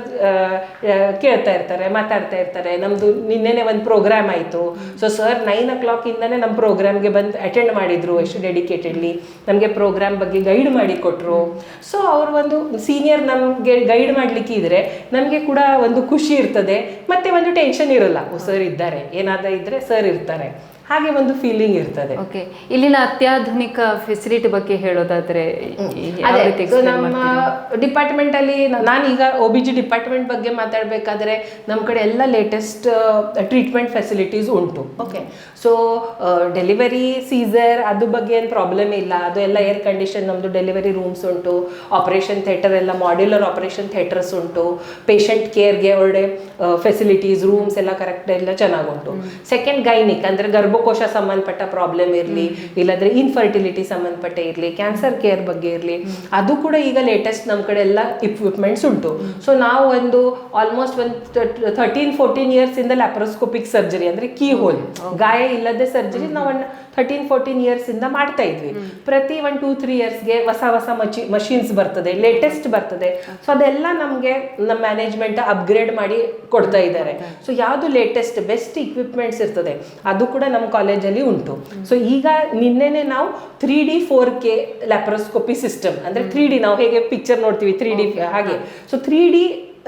ಕೇಳ್ತಾ ಇರ್ತಾರೆ, ಮಾತಾಡ್ತಾ ಇರ್ತಾರೆ. ನಮ್ದು ನಿನ್ನೆನೆ ಒಂದು ಪ್ರೋಗ್ರಾಮ್ ಆಯ್ತು. ಸೊ ಸರ್ 9 o'clock ಇಂದಾನೆ ನಮ್ಮ ಪ್ರೋಗ್ರಾಮ್ಗೆ ಬಂದು ಅಟೆಂಡ್ ಮಾಡಿದ್ರು, ಎಷ್ಟು ಡೆಡಿಕೇಟೆಡ್ಲಿ ನಮಗೆ ಪ್ರೋಗ್ರಾಮ್ ಬಗ್ಗೆ ಗೈಡ್ ಮಾಡಿ ಕೊಟ್ಟರು. ಸೊ ಅವರು ಒಂದು ಸೀನಿಯರ್ ನಮಗೆ ಗೈಡ್ ಮಾಡಲಿಕ್ಕೆ ಇದ್ರೆ ನಮಗೆ ಕೂಡ ಒಂದು ಖುಷಿ ಇರ್ತದೆ, ಮತ್ತೆ ಒಂದು ಟೆನ್ಷನ್ ಇರಲ್ಲ. ಸರ್ ಇದ್ದಾರೆ, ಏನಾದರೂ ಇದ್ರೆ ಸರ್ ಇರ್ತಾರೆ, ಹಾಗೆ ಒಂದು ಫೀಲಿಂಗ್ ಇರ್ತದೆ.
ಓಕೆ, ಇಲ್ಲಿನ ಅತ್ಯಾಧುನಿಕ ಫೆಸಿಲಿಟಿ ಬಗ್ಗೆ ಹೇಳೋದಾದ್ರೆ
ನಮ್ಮ ಡಿಪಾರ್ಟ್ಮೆಂಟ್ ಅಲ್ಲಿ ನಾನೀಗ OBG ಡಿಪಾರ್ಟ್ಮೆಂಟ್ ಬಗ್ಗೆ ಮಾತಾಡಬೇಕಾದ್ರೆ ನಮ್ಮ ಕಡೆ ಎಲ್ಲ ಲೇಟೆಸ್ಟ್ ಟ್ರೀಟ್ಮೆಂಟ್ ಫೆಸಿಲಿಟೀಸ್ ಉಂಟು. ಓಕೆ, ಸೊ ಡೆಲಿವರಿ ಸೀಸರ್ ಅದು ಬಗ್ಗೆ ಏನು ಪ್ರಾಬ್ಲಮ್ ಇಲ್ಲ, ಅದು ಎಲ್ಲ ಏರ್ ಕಂಡೀಷನ್ ನಮ್ಮದು ಡೆಲಿವರಿ ರೂಮ್ಸ್ ಉಂಟು, ಆಪರೇಷನ್ ಥಿಯೇಟರ್ ಎಲ್ಲ ಮಾಡ್ಯುಲರ್ ಆಪರೇಷನ್ ಥಿಯೇಟರ್ಸ್ ಉಂಟು, ಪೇಷಂಟ್ ಕೇರ್ಗೆ ಒಳ್ಳೆ ಫೆಸಿಲಿಟೀಸ್ ರೂಮ್ಸ್ ಎಲ್ಲ ಕರೆಕ್ಟ್ ಎಲ್ಲ ಚೆನ್ನಾಗುಂಟು. ಸೆಕೆಂಡ್ ಗೈನಿಕ್ ಅಂದರೆ ಗರ್ಭಕೋಶ ಸಂಬಂಧಪಟ್ಟ ಪ್ರಾಬ್ಲಮ್ ಇರಲಿ, ಇಲ್ಲಾಂದರೆ ಇನ್ಫರ್ಟಿಲಿಟಿ ಸಂಬಂಧಪಟ್ಟ ಇರಲಿ, ಕ್ಯಾನ್ಸರ್ ಕೇರ್ ಬಗ್ಗೆ ಇರಲಿ, ಅದು ಕೂಡ ಈಗ ಲೇಟೆಸ್ಟ್ ನಮ್ಮ ಕಡೆ ಎಲ್ಲ ಇಕ್ವಿಪ್ಮೆಂಟ್ಸ್ ಉಂಟು. ಸೊ ನಾವು ಒಂದು ಆಲ್ಮೋಸ್ಟ್ ಒಂದು 13-14 yearsಯಿಂದ ಲ್ಯಾಪ್ರೋಸ್ಕೋಪಿಕ್ ಸರ್ಜರಿ ಅಂದರೆ ಕೀ ಹೋಲ್ ಗಾಯ ಇಲ್ಲದೆ ಸರ್ಜರಿ ನಾವು 13-14 yearsಯಿಂದ ಮಾಡ್ತಾ ಇದ್ವಿ. ಪ್ರತಿ 1-2-3 yearsಗೆ ಹೊಸ ಮಷೀನ್ಸ್ ಬರ್ತದೆ, ಲೇಟೆಸ್ಟ್ ಬರ್ತದೆ. ಸೊ ಅದೆಲ್ಲ ನಮಗೆ ನಮ್ಮ ಮ್ಯಾನೇಜ್ಮೆಂಟ್ ಅಪ್ಗ್ರೇಡ್ ಮಾಡಿ ಕೊಡ್ತಾ ಇದ್ದಾರೆ. ಸೊ ಯಾವುದು ಲೇಟೆಸ್ಟ್ ಬೆಸ್ಟ್ ಇಕ್ವಿಪ್ಮೆಂಟ್ಸ್ ಇರ್ತದೆ ಅದು ಕೂಡ ನಮ್ಮ ಕಾಲೇಜಲ್ಲಿ ಉಂಟು. ಸೊ ಈಗ ನಿನ್ನೆನೆ ನಾವು 3D 4K ಲ್ಯಾಪ್ರೋಸ್ಕೋಪಿ ಸಿಸ್ಟಮ್ ಅಂದರೆ 3D ನಾವು ಹೇಗೆ ಪಿಕ್ಚರ್ ನೋಡ್ತೀವಿ 3D ಹಾಗೆ. ಸೊ 3D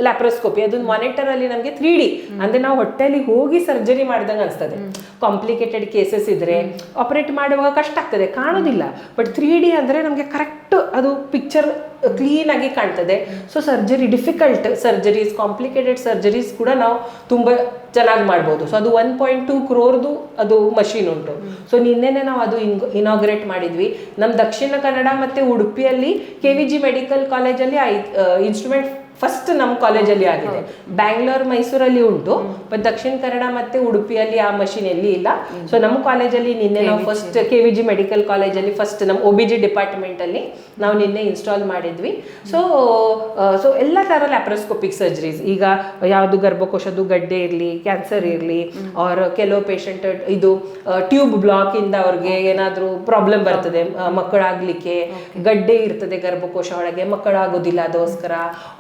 ಲ್ಯಾಪ್ರೋಸ್ಕೋಪಿ ಅದೊಂದು ಮಾನಿಟರ್ ಅಲ್ಲಿ ನಮಗೆ 3D ಅಂದ್ರೆ ನಾವು ಹೊಟ್ಟೆಯಲ್ಲಿ ಹೋಗಿ ಸರ್ಜರಿ ಮಾಡಿದಂಗೆ ಅನಿಸ್ತದೆ. ಕಾಂಪ್ಲಿಕೇಟೆಡ್ ಕೇಸಸ್ ಇದ್ರೆ ಆಪರೇಟ್ ಮಾಡುವಾಗ ಕಷ್ಟ ಆಗ್ತದೆ, ಕಾಣೋದಿಲ್ಲ. ಬಟ್ 3D ಅಂದರೆ ನಮಗೆ ಕರೆಕ್ಟ್ ಅದು ಪಿಕ್ಚರ್ ಕ್ಲೀನ್ ಆಗಿ ಕಾಣ್ತದೆ. So surgery difficult surgeries complicated surgeries ಕೂಡ ನಾವು ತುಂಬ ಚೆನ್ನಾಗಿ ಮಾಡ್ಬೋದು. ಸೊ ಅದು 1.2 crore ಅದು ಮಷೀನ್ ಉಂಟು. ಸೊ ನಿನ್ನೆನೆ ನಾವು ಅದು ಇನಾಗ್ರೇಟ್ ಮಾಡಿದ್ವಿ. ನಮ್ಮ ದಕ್ಷಿಣ ಕನ್ನಡ ಮತ್ತು ಉಡುಪಿಯಲ್ಲಿ KVG ಮೆಡಿಕಲ್ ಕಾಲೇಜಲ್ಲಿ ಇನ್ಸ್ಟ್ರೂಮೆಂಟ್ ಫಸ್ಟ್ ನಮ್ಮ ಕಾಲೇಜಲ್ಲಿ ಆಗಿದೆ. ಬ್ಯಾಂಗ್ಳೂರ್ ಮೈಸೂರಲ್ಲಿ ಉಂಟು, ಬಟ್ ದಕ್ಷಿಣ ಕನ್ನಡ ಮತ್ತೆ ಉಡುಪಿಯಲ್ಲಿ ಆ ಮಷಿನ್ ಎಲ್ಲಿ ಇಲ್ಲ. ಸೊ ನಮ್ಮ ಕಾಲೇಜಲ್ಲಿ ನಿನ್ನೆ ನಾವು ಫಸ್ಟ್ KVG ಮೆಡಿಕಲ್ ಕಾಲೇಜಲ್ಲಿ ಫಸ್ಟ್ ನಮ್ಮ OBG ಡಿಪಾರ್ಟ್ಮೆಂಟ್ ಅಲ್ಲಿ ನಾವು ನಿನ್ನೆ ಇನ್ಸ್ಟಾಲ್ ಮಾಡಿದ್ವಿ. ಸೊ ಎಲ್ಲ ತರ ಲ್ಯಾಪ್ರೋಸ್ಕೋಪಿಕ್ ಸರ್ಜರೀಸ್, ಈಗ ಯಾವುದು ಗರ್ಭಕೋಶದ್ದು ಗಡ್ಡೆ ಇರಲಿ, ಕ್ಯಾನ್ಸರ್ ಇರಲಿ, ಆರ್ ಕೆಲವು ಪೇಷಂಟ್ ಇದು ಟ್ಯೂಬ್ ಬ್ಲಾಕ್ ಇಂದ ಅವ್ರಿಗೆ ಏನಾದರೂ ಪ್ರಾಬ್ಲಮ್ ಬರ್ತದೆ ಮಕ್ಕಳಾಗ್ಲಿಕ್ಕೆ, ಗಡ್ಡೆ ಇರ್ತದೆ ಗರ್ಭಕೋಶ ಒಳಗೆ ಮಕ್ಕಳಾಗೋದಿಲ್ಲ ಅದಕ್ಕೋಸ್ಕರ,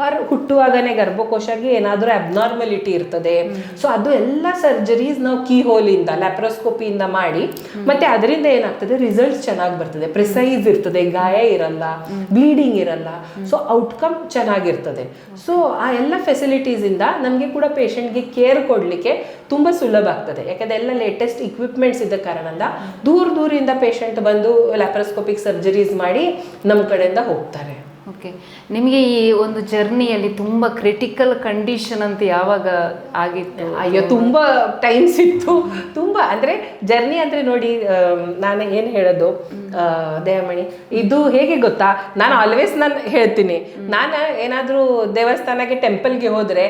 ಆರ್ ಹುಟ್ಟುವಾಗನೇ ಗರ್ಭಕೋಶಕ್ಕೆ ಏನಾದರೂ ಅಬ್ನಾರ್ಮಲಿಟಿ ಇರ್ತದೆ. ಸೊ ಅದು ಎಲ್ಲ ಸರ್ಜರೀಸ್ ನಾವು ಕೀ ಹೋಲ್ ಇಂದ ಲ್ಯಾಪ್ರೋಸ್ಕೋಪಿಯಿಂದ ಮಾಡಿ, ಮತ್ತೆ ಅದರಿಂದ ಏನಾಗ್ತದೆ ರಿಸಲ್ಟ್ಸ್ ಚೆನ್ನಾಗಿ ಬರ್ತದೆ, ಪ್ರಿಸೈಸ್ ಇರ್ತದೆ, ಗಾಯ ಇರಲ್ಲ, ಬ್ಲೀಡಿಂಗ್ ಇರಲ್ಲ, ಸೊ ಔಟ್ಕಮ್ ಚೆನ್ನಾಗಿರ್ತದೆ. ಸೊ ಆ ಎಲ್ಲ ಫೆಸಿಲಿಟೀಸ್ ಇಂದ ನಮಗೆ ಕೂಡ ಪೇಷಂಟ್ಗೆ ಕೇರ್ ಕೊಡ್ಲಿಕ್ಕೆ ತುಂಬಾ ಸುಲಭ ಆಗ್ತದೆ. ಯಾಕಂದ್ರೆ ಎಲ್ಲ ಲೇಟೆಸ್ಟ್ ಇಕ್ವಿಪ್ಮೆಂಟ್ಸ್ ಇದ್ದ ಕಾರಣದಿಂದ ದೂರದಿಂದ ಪೇಷಂಟ್ ಬಂದು ಲ್ಯಾಪ್ರೋಸ್ಕೋಪಿಕ್ ಸರ್ಜರೀಸ್ ಮಾಡಿ ನಮ್ಮ ಕಡೆಯಿಂದ ಹೋಗ್ತಾರೆ.
ಓಕೆ, ನಿಮಗೆ ಈ ಒಂದು ಜರ್ನಿಯಲ್ಲಿ ತುಂಬ ಕ್ರಿಟಿಕಲ್ ಕಂಡೀಷನ್ ಅಂತ ಯಾವಾಗ ಆಗಿತ್ತು?
ಅಯ್ಯೋ ತುಂಬ ಟೈಮ್ಸ್ ಇತ್ತು, ತುಂಬ ಅಂದರೆ ಜರ್ನಿ ಅಂದರೆ ನೋಡಿ, ನಾನು ಏನು ಹೇಳೋದು ದಯಾಮಣಿ, ಇದು ಹೇಗೆ ಗೊತ್ತಾ, ನಾನು ಆಲ್ವೇಸ್ ನಾನು ಹೇಳ್ತೀನಿ, ನಾನು ಏನಾದರೂ ದೇವಸ್ಥಾನಕ್ಕೆ ಟೆಂಪಲ್ಗೆ ಹೋದರೆ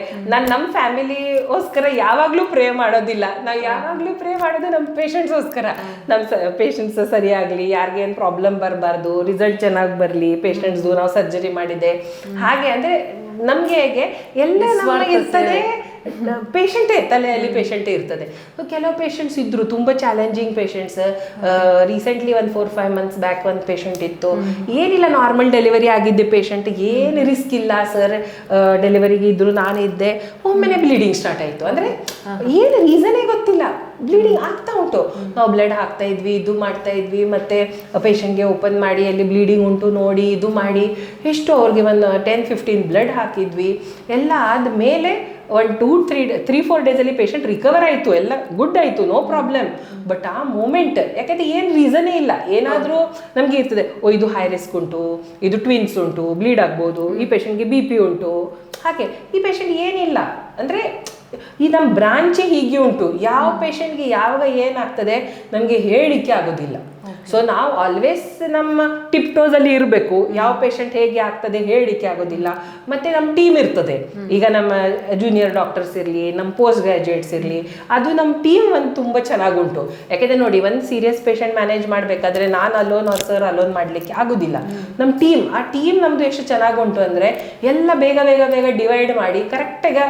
ನಮ್ಮ ಫ್ಯಾಮಿಲಿಗೋಸ್ಕರ ಯಾವಾಗಲೂ ಪ್ರೇ ಮಾಡೋದಿಲ್ಲ. ನಾವು ಯಾವಾಗಲೂ ಪ್ರೇ ಮಾಡೋದು ನಮ್ಮ ಪೇಷಂಟ್ಸ್ಗೋಸ್ಕರ, ನಮ್ಮ ಪೇಷಂಟ್ಸ್ ಸರಿಯಾಗಲಿ, ಯಾರಿಗೇನು ಪ್ರಾಬ್ಲಮ್ ಬರಬಾರ್ದು, ರಿಸಲ್ಟ್ ಚೆನ್ನಾಗಿ ಬರಲಿ, ಪೇಷಂಟ್ಸ್ದು ನಾವು ಸರ್ಜರಿ ಮಾಡಿದೆ ಹಾಗೆ. ಅಂದರೆ ನಮಗೆ ಹೇಗೆ ಎಲ್ಲ ನಮಗೆ ಇರ್ತದೆ, ಪೇಷಂಟೇ ತಲೆಯಲ್ಲಿ ಪೇಷಂಟೇ ಇರ್ತದೆ. ಕೆಲವು ಪೇಷಂಟ್ಸ್ ಇದ್ರು ತುಂಬ ಚಾಲೆಂಜಿಂಗ್ ಪೇಷಂಟ್ಸ್. ರೀಸೆಂಟ್ಲಿ ಒಂದು 4-5 ಮಂತ್ಸ್ ಬ್ಯಾಕ್ ಒಂದು ಪೇಷಂಟ್ ಇತ್ತು, ಏನಿಲ್ಲ ನಾರ್ಮಲ್ ಡೆಲಿವರಿ ಆಗಿದ್ದೆ ಪೇಷಂಟ್, ಏನು ರಿಸ್ಕ್ ಇಲ್ಲ ಸರ್, ಡೆಲಿವರಿಗೆ ಇದ್ರು ನಾನಿದ್ದೆ, ಒಮ್ಮೆನೆ ಬ್ಲೀಡಿಂಗ್ ಸ್ಟಾರ್ಟ್ ಆಯಿತು. ಅಂದರೆ ಏನು ರೀಸನೇ ಗೊತ್ತಿಲ್ಲ, ಬ್ಲೀಡಿಂಗ್ ಆಗ್ತಾ ಉಂಟು. ನಾವು ಬ್ಲಡ್ ಹಾಕ್ತಾ ಇದ್ವಿ, ಇದು ಮಾಡ್ತಾ ಇದ್ವಿ, ಮತ್ತೆ ಪೇಷಂಟ್ಗೆ ಓಪನ್ ಮಾಡಿ ಅಲ್ಲಿ ಬ್ಲೀಡಿಂಗ್ ಉಂಟು ನೋಡಿ ಇದು ಮಾಡಿ ಎಷ್ಟು ಅವ್ರಿಗೆ ಒಂದು 10-15 ಬ್ಲಡ್ ಹಾಕಿದ್ವಿ. ಎಲ್ಲ ಆದಮೇಲೆ ಒಂದು 2-3-4 ಡೇಸಲ್ಲಿ ಪೇಷಂಟ್ ರಿಕವರ್ ಆಯಿತು, ಎಲ್ಲ ಗುಡ್ ಆಯಿತು, ನೋ ಪ್ರಾಬ್ಲಮ್. ಬಟ್ ಆ ಮೂಮೆಂಟ್ ಯಾಕಂದರೆ ಏನು ರೀಸನೇ ಇಲ್ಲ, ಏನಾದರೂ ನಮಗೆ ಇರ್ತದೆ, ಓ ಇದು ಹೈ ರಿಸ್ಕ್ ಉಂಟು, ಇದು ಟ್ವಿನ್ಸ್ ಉಂಟು, ಬ್ಲೀಡ್ ಆಗ್ಬೋದು, ಈ ಪೇಷಂಟ್ಗೆ BP ಉಂಟು, ಹಾಗೆ ಈ ಪೇಷಂಟ್ ಏನಿಲ್ಲ. ಅಂದರೆ ಈ ನಮ್ಮ ಬ್ರಾಂಚೇ ಹೀಗೆ ಉಂಟು, ಯಾವ ಪೇಷಂಟ್ಗೆ ಯಾವಾಗ ಏನಾಗ್ತದೆ ನಮಗೆ ಹೇಳಲಿಕ್ಕೆ ಆಗೋದಿಲ್ಲ. ಸೊ ನಾವು ಆಲ್ವೇಸ್ ನಮ್ಮ ಟಿಪ್ಟೋಸಲ್ಲಿ ಇರಬೇಕು, ಯಾವ ಪೇಷಂಟ್ ಹೇಗೆ ಆಗ್ತದೆ ಹೇಳಲಿಕ್ಕೆ ಆಗೋದಿಲ್ಲ. ಮತ್ತು ನಮ್ಮ ಟೀಮ್ ಇರ್ತದೆ, ಈಗ ನಮ್ಮ ಜೂನಿಯರ್ ಡಾಕ್ಟರ್ಸ್ ಇರಲಿ, ನಮ್ಮ ಪೋಸ್ಟ್ ಗ್ರ್ಯಾಜುಯೇಟ್ಸ್ ಇರಲಿ, ಅದು ನಮ್ಮ ಟೀಮ್ ಒಂದು ತುಂಬ ಚೆನ್ನಾಗುಂಟು. ಯಾಕೆಂದರೆ ನೋಡಿ, ಒಂದು ಸೀರಿಯಸ್ ಪೇಷಂಟ್ ಮ್ಯಾನೇಜ್ ಮಾಡಬೇಕಾದ್ರೆ ನಾನು ಅಲೋನ್ ಅವ್ರ ಸರ್ ಅಲೋನ್ ಮಾಡಲಿಕ್ಕೆ ಆಗೋದಿಲ್ಲ. ನಮ್ಮ ಟೀಮ್, ಆ ಟೀಮ್ ನಮ್ಮದು ಎಷ್ಟು ಚೆನ್ನಾಗುಂಟು ಅಂದರೆ ಎಲ್ಲ ಬೇಗ ಡಿವೈಡ್ ಮಾಡಿ ಕರೆಕ್ಟಾಗಿ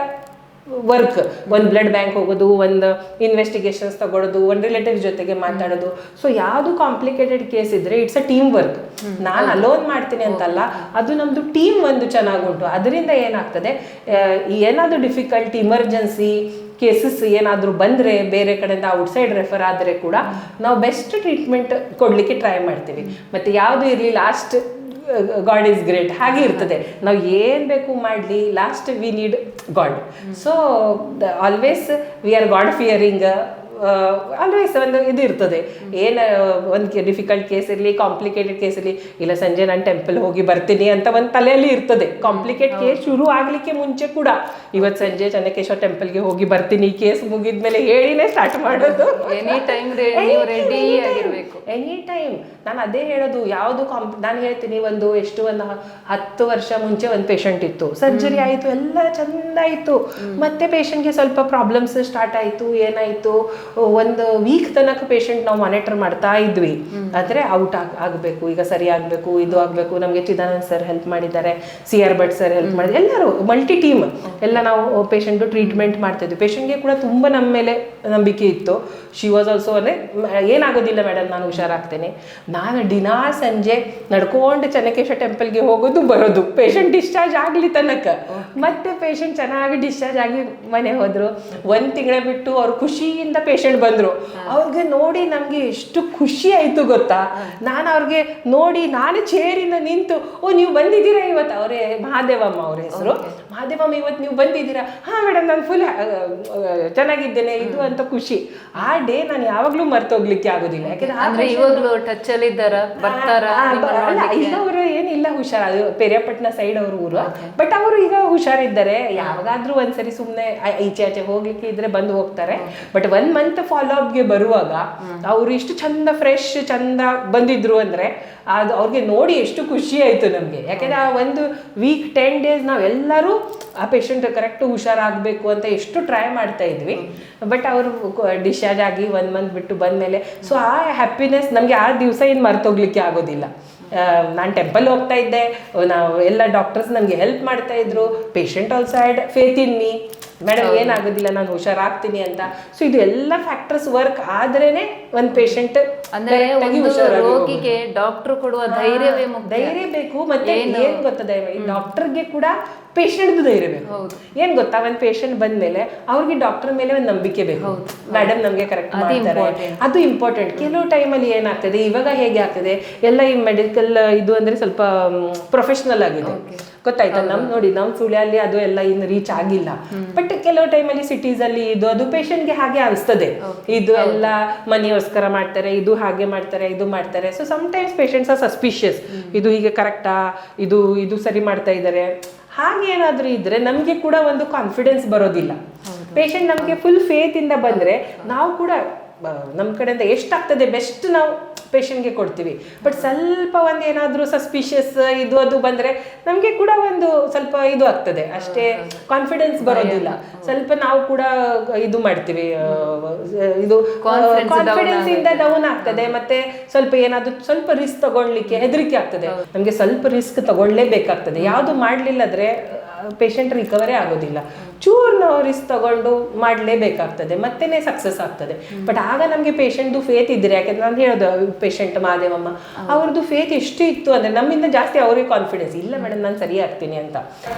ವರ್ಕ್, ಒಂದು ಬ್ಲಡ್ ಬ್ಯಾಂಕ್ ಹೋಗೋದು, ಒಂದು ಇನ್ವೆಸ್ಟಿಗೇಷನ್ಸ್ ತಗೊಳ್ಳೋದು, ಒಂದು ರಿಲೇಟಿವ್ಸ್ ಜೊತೆಗೆ ಮಾತಾಡೋದು. ಸೊ ಯಾವುದು ಕಾಂಪ್ಲಿಕೇಟೆಡ್ ಕೇಸ್ ಇದ್ರೆ ಇಟ್ಸ್ ಅ ಟೀಮ್ ವರ್ಕ್. ನಾನು ಅಲೋನ್ ಮಾಡ್ತೀನಿ ಅಂತಲ್ಲ, ಅದು ನಮ್ಮದು ಟೀಮ್ ಒಂದು ಚೆನ್ನಾಗುಂಟು. ಅದರಿಂದ ಏನಾಗ್ತದೆ, ಏನಾದರೂ ಡಿಫಿಕಲ್ಟ್ ಇಮರ್ಜೆನ್ಸಿ ಕೇಸಸ್ ಏನಾದರೂ ಬಂದರೆ ಬೇರೆ ಕಡೆಯಿಂದ ಔಟ್ಸೈಡ್ ರೆಫರ್ ಆದರೆ ಕೂಡ ನಾವು ಬೆಸ್ಟ್ ಟ್ರೀಟ್ಮೆಂಟ್ ಕೊಡಲಿಕ್ಕೆ ಟ್ರೈ ಮಾಡ್ತೀವಿ. ಮತ್ತು ಯಾವುದು ಇರಲಿ ಲಾಸ್ಟ್ ಗಾಡ್ ಈಸ್ ಗ್ರೇಟ್ ಹಾಗೆ ಇರ್ತದೆ. ನಾವು ಏನು ಬೇಕು ಮಾಡಲಿ, last we need god. So always we are god fearing. Always ಒಂದು ಇದು ಇರ್ತದೆ, ಏನು ಒಂದು ಡಿಫಿಕಲ್ಟ್ ಕೇಸ್ ಇರಲಿ, ಕಾಂಪ್ಲಿಕೇಟೆಡ್ ಕೇಸ್ ಇರಲಿ, ಇಲ್ಲ ಸಂಜೆ ನಾನು ಟೆಂಪಲ್ ಹೋಗಿ ಬರ್ತೀನಿ ಅಂತ ಒಂದು ತಲೆಯಲ್ಲಿ ಇರ್ತದೆ. ಕಾಂಪ್ಲಿಕೇಟ್ ಕೇಸ್ ಶುರು ಆಗಲಿಕ್ಕೆ ಮುಂಚೆ ಕೂಡ ಇವತ್ತು ಸಂಜೆ ಚೆನ್ನಕೇಶ್ವರ ಟೆಂಪಲ್ಗೆ ಹೋಗಿ ಬರ್ತೀನಿ, ಕೇಸ್ ಮುಗಿದ್ಮೇಲೆ ಹೇಳಿನೇ ಸ್ಟಾರ್ಟ್ ಮಾಡೋದು.
ಎನಿ ಟೈಮ್ ರೆಡಿ ಆಗಿರಬೇಕು,
ಎನಿ ಟೈಮ್. ನಾನು ಅದೇ ಹೇಳೋದು, ಯಾವುದು ನಾನು ಹೇಳ್ತೀನಿ, ಒಂದು 10 ವರ್ಷ ಮುಂಚೆ ಒಂದು ಪೇಷಂಟ್ ಇತ್ತು, ಸರ್ಜರಿ ಆಯಿತು, ಎಲ್ಲ ಚೆಂದ ಆಯಿತು. ಮತ್ತೆ ಪೇಷಂಟ್ಗೆ ಸ್ವಲ್ಪ ಪ್ರಾಬ್ಲಮ್ಸ್ ಸ್ಟಾರ್ಟ್ ಆಯಿತು. ಏನಾಯಿತು, ಒಂದು ವೀಕ್ ತನಕ ಪೇಷಂಟ್ ನಾವು ಮಾನಿಟರ್ ಮಾಡ್ತಾ ಇದ್ವಿ. ಆದರೆ ಔಟ್ ಆಗಬೇಕು, ಈಗ ಸರಿ ಆಗಬೇಕು, ಇದು ಆಗಬೇಕು. ನಮಗೆ ಚಿದಾನಂದ್ ಸರ್ ಹೆಲ್ಪ್ ಮಾಡಿದ್ದಾರೆ, CR ಭಟ್ ಸರ್ ಹೆಲ್ಪ್ ಮಾಡಿದ್ದಾರೆ, ಎಲ್ಲರೂ ಮಲ್ಟಿ ಟೀಮ್ ಎಲ್ಲ ನಾವು ಪೇಷಂಟು ಟ್ರೀಟ್ಮೆಂಟ್ ಮಾಡ್ತಾಯಿದ್ವಿ. ಪೇಷಂಟ್ಗೆ ಕೂಡ ತುಂಬ ನಮ್ಮ ಮೇಲೆ ನಂಬಿಕೆ ಇತ್ತು. ಶಿ ವಾಸ್ ಆಲ್ಸೋ ಅಂದರೆ ಏನಾಗೋದಿಲ್ಲ ಮೇಡಮ್, ನಾನು ಹುಷಾರಾಗ್ತೇನೆ. ನಾನು ದಿನಾ ಸಂಜೆ ನಡ್ಕೊಂಡು ಚೆನ್ನಕೇಶ್ವರ ಟೆಂಪಲ್ಗೆ ಹೋಗೋದು ಬರೋದು, ಪೇಷಂಟ್ ಡಿಸ್ಚಾರ್ಜ್ ಆಗಲಿ ತನಕ. ಮತ್ತೆ ಪೇಷಂಟ್ ಚೆನ್ನಾಗಿ ಡಿಸ್ಚಾರ್ಜ್ ಆಗಿ ಮನೆ ಹೋದರು. 1 ತಿಂಗಳ ಬಿಟ್ಟು ಅವ್ರು ಖುಷಿಯಿಂದ ಪೇಷಂಟ್ ಬಂದರು. ಅವ್ರಿಗೆ ನೋಡಿ ನಮಗೆ ಎಷ್ಟು ಖುಷಿ ಆಯಿತು ಗೊತ್ತಾ. ನಾನು ಅವ್ರಿಗೆ ನೋಡಿ ನಾನು ಚೇರಿಂದ ನಿಂತು, ಓ ನೀವು ಬಂದಿದ್ದೀರಾ ಇವತ್ತು, ಅವರೇ ಮಹಾದೇವಮ್ಮ ಅವ್ರ ಹೆಸರು, ಮಹಾದೇವಮ್ಮ ಇವತ್ತು ನೀವು ಬಂದಿದ್ದೀರಾ, ಹಾಂ ಮೇಡಮ್ ನಾನು ಫುಲ್ ಚೆನ್ನಾಗಿದ್ದೇನೆ ಇದು ಅಂತ ಖುಷಿ. ಆ ಡೇ ನಾನು ಯಾವಾಗಲೂ ಮರ್ತೋಗ್ಲಿಕ್ಕೆ ಆಗೋದಿಲ್ಲ.
ಯಾಕೆಂದ್ರೆ ಇವಾಗಲೂ ಟಚ್ ಅಲ್ಲಿ ಇದ್ದಾರ, ಬರ್ತಾರ?
ಈಗ ಅವರು ಏನಿಲ್ಲ ಹುಷಾರ್, ಅದು ಪೆರಿಯಾಪಟ್ಟಣ ಸೈಡ್ ಅವ್ರ ಊರು, ಬಟ್ ಅವರು ಈಗ ಹುಷಾರಿದ್ದಾರೆ, ಯಾವಾಗಾದ್ರೂ ಒಂದ್ಸರಿ ಸುಮ್ಮನೆ ಈಚೆ ಆಚೆ ಹೋಗ್ಲಿಕ್ಕೆ ಇದ್ರೆ ಬಂದು ಹೋಗ್ತಾರೆ. ಬಟ್ 1 ಮಂತ್ ಫಾಲೋ ಅಪ್ಗೆ ಬರುವಾಗ ಅವ್ರು ಇಷ್ಟು ಚಂದ ಫ್ರೆಶ್ ಚಂದ ಬಂದಿದ್ರು ಅಂದ್ರೆ ಅದು ಅವ್ರಿಗೆ ನೋಡಿ ಎಷ್ಟು ಖುಷಿ ಆಯ್ತು ನಮ್ಗೆ. ಯಾಕಂದ್ರೆ ಆ 1 ವೀಕ್ 10 ಡೇಸ್ ನಾವೆಲ್ಲರೂ ಆ ಪೇಷಂಟ್ ಕರೆಕ್ಟ್ ಹುಷಾರಾಗಬೇಕು ಅಂತ ಎಷ್ಟು ಟ್ರೈ ಮಾಡ್ತಾ ಇದ್ವಿ. ಬಟ್ ಅವರು ಡಿಸ್ಚಾರ್ಜ್ ಆಗಿ 1 ಮಂತ್ ಬಿಟ್ಟು ಬಂದ್ಮೇಲೆ ಸೊ ಆ ಹ್ಯಾಪಿನೆಸ್ ನಮ್ಗೆ ಆ ದಿವಸ ಏನು ಮರ್ತೋಗ್ಲಿಕ್ಕೆ ಆಗೋದಿಲ್ಲ. ನಾನು ಟೆಂಪಲ್ ಹೋಗ್ತಾ ಇದ್ದೆ, ನಾವು ಎಲ್ಲ ಡಾಕ್ಟರ್ಸ್ ನನಗೆ ಹೆಲ್ಪ್ ಮಾಡ್ತಾ ಇದ್ರು. Patient also had faith in me, madam ಏನಾಗೋದಿಲ್ಲ, ನಾನು ಹುಷಾರಾಗ್ತೀನಿ ಅಂತ. ಸೊ ಇದು ಎಲ್ಲ ಫ್ಯಾಕ್ಟರ್ಸ್ ವರ್ಕ್ ಆದ್ರೇನೆ ಒಂದು ಪೇಷಂಟ್
ಅಂದ್ರೆ ರೋಗಿಗೆ ಡಾಕ್ಟರ್ ಕೊಡುವ ಧೈರ್ಯವೇ
ಧೈರ್ಯ ಬೇಕು. ಮತ್ತೆ ಏನ್ ಗೊತ್ತದೆ, ಡಾಕ್ಟರ್ಗೆ ಕೂಡ ಪೇಷಂಟ್ ಧೈರ್ಯ ಬೇಕು. ಏನ್ ಗೊತ್ತಾ, ಒಂದ್ ಪೇಷಂಟ್ ಬಂದ್ಮೇಲೆ ಅವ್ರಿಗೆ ಡಾಕ್ಟರ್ ಮೇಲೆ ಒಂದು ನಂಬಿಕೆ ಬೇಕು. ಮೇಡಮ್ ನಮ್ಗೆ ಕರೆಕ್ಟ್ ಮಾಡ್ತಾರೆ, ಅದು ಇಂಪಾರ್ಟೆಂಟ್. ಕೆಲವು ಟೈಮಲ್ಲಿ ಏನಾಗ್ತದೆ, ಇವಾಗ ಹೇಗೆ ಆಗ್ತದೆ ಎಲ್ಲ ಈ ಮೆಡಿಕಲ್ ಇದು ಅಂದ್ರೆ ಸ್ವಲ್ಪ ಪ್ರೊಫೆಷನಲ್ ಆಗಿದೆ, ಗೊತ್ತಾಯ್ತಾ. ನೋಡಿ ನಮ್ ಸುಳ್ಯಲ್ಲಿ ಅದು ಎಲ್ಲ ಇನ್ನು ರೀಚ್ ಆಗಿಲ್ಲ. ಬಟ್ ಕೆಲವು ಟೈಮಲ್ಲಿ ಸಿಟೀಸ್ ಅಲ್ಲಿ ಅದು ಪೇಷಂಟ್ಗೆ ಹಾಗೆ ಅನಿಸ್ತದೆ, ಇದು ಎಲ್ಲ ಮನೆಗೋಸ್ಕರ ಮಾಡ್ತಾರೆ, ಇದು ಹಾಗೆ ಮಾಡ್ತಾರೆ, ಇದು ಮಾಡ್ತಾರೆ. So sometimes patients are suspicious, ಇದು ಹೀಗೆ ಕರೆಕ್ಟಾ, ಇದು ಸರಿ ಮಾಡ್ತಾ ಇದ್ದಾರೆ. ಹಾಗೆ ಏನಾದರೂ ಇದ್ರೆ ನಮಗೆ ಕೂಡ ಒಂದು ಕಾನ್ಫಿಡೆನ್ಸ್ ಬರೋದಿಲ್ಲ. ಪೇಷಂಟ್ ನಮಗೆ ಫುಲ್ ಫೇತ್ ಇಂದ ಬಂದ್ರೆ ನಾವು ಕೂಡ ನಮ್ಮ ಕಡೆಯಿಂದ ಎಷ್ಟಾಗ್ತದೆ ಬೆಸ್ಟ್ ನಾವು ಪೇಷಂಟ್ಗೆ ಕೊಡ್ತೀವಿ. ಬಟ್ ಸ್ವಲ್ಪ ಒಂದು ಏನಾದರೂ ಸಸ್ಪಿಷಿಯಸ್ ಅದು ಬಂದರೆ ನಮಗೆ ಕೂಡ ಒಂದು ಸ್ವಲ್ಪ ಇದು ಆಗ್ತದೆ, ಅಷ್ಟೇ ಕಾನ್ಫಿಡೆನ್ಸ್ ಬರೋದಿಲ್ಲ. ಸ್ವಲ್ಪ ನಾವು ಕೂಡ ಇದು ಮಾಡ್ತೀವಿ, ಇದು ಕಾನ್ಫಿಡೆನ್ಸ್ ಇಂದ ಡೌನ್ ಆಗ್ತದೆ. ಮತ್ತೆ ಸ್ವಲ್ಪ ಏನಾದರೂ ಸ್ವಲ್ಪ ರಿಸ್ಕ್ ತಗೊಳ್ಲಿಕ್ಕೆ ಹೆದರಿಕೆ ಆಗ್ತದೆ. ನಮಗೆ ಸ್ವಲ್ಪ ರಿಸ್ಕ್ ತಗೊಳ್ಳೇಬೇಕಾಗ್ತದೆ. ಯಾವುದು ಮಾಡಲಿಲ್ಲದ್ರೆ ಪೇಷಂಟ್ ರಿಕವರೇ ಆಗೋದಿಲ್ಲ. ಚೂರು ನಾವು ರಿಸ್ಕ್ ತಗೊಂಡು ಮಾಡಲೇಬೇಕಾಗ್ತದೆ, ಮತ್ತೇನೆ ಸಕ್ಸಸ್ ಆಗ್ತದೆ. ಬಟ್ ಆಗ ನಮಗೆ ಪೇಷಂಟ್ದು ಫೇತ್ ಇದ್ರೆ, ಯಾಕಂದ್ರೆ ನಾನು ಹೇಳೋದು ಪೇಷಂಟ್ ಮಾದೇವಮ್ಮ ಅವ್ರದ್ದು ಫೇತ್ ಎಷ್ಟು ಇತ್ತು ಅಂದ್ರೆ ನಮ್ಮಿಂದ ಜಾಸ್ತಿ ಅವರಿಗೆ ಕಾನ್ಫಿಡೆನ್ಸ್, ಇಲ್ಲ ಮೇಡಮ್ ನಾನು ಸರಿ ಆಗ್ತೀನಿ ಅಂತ.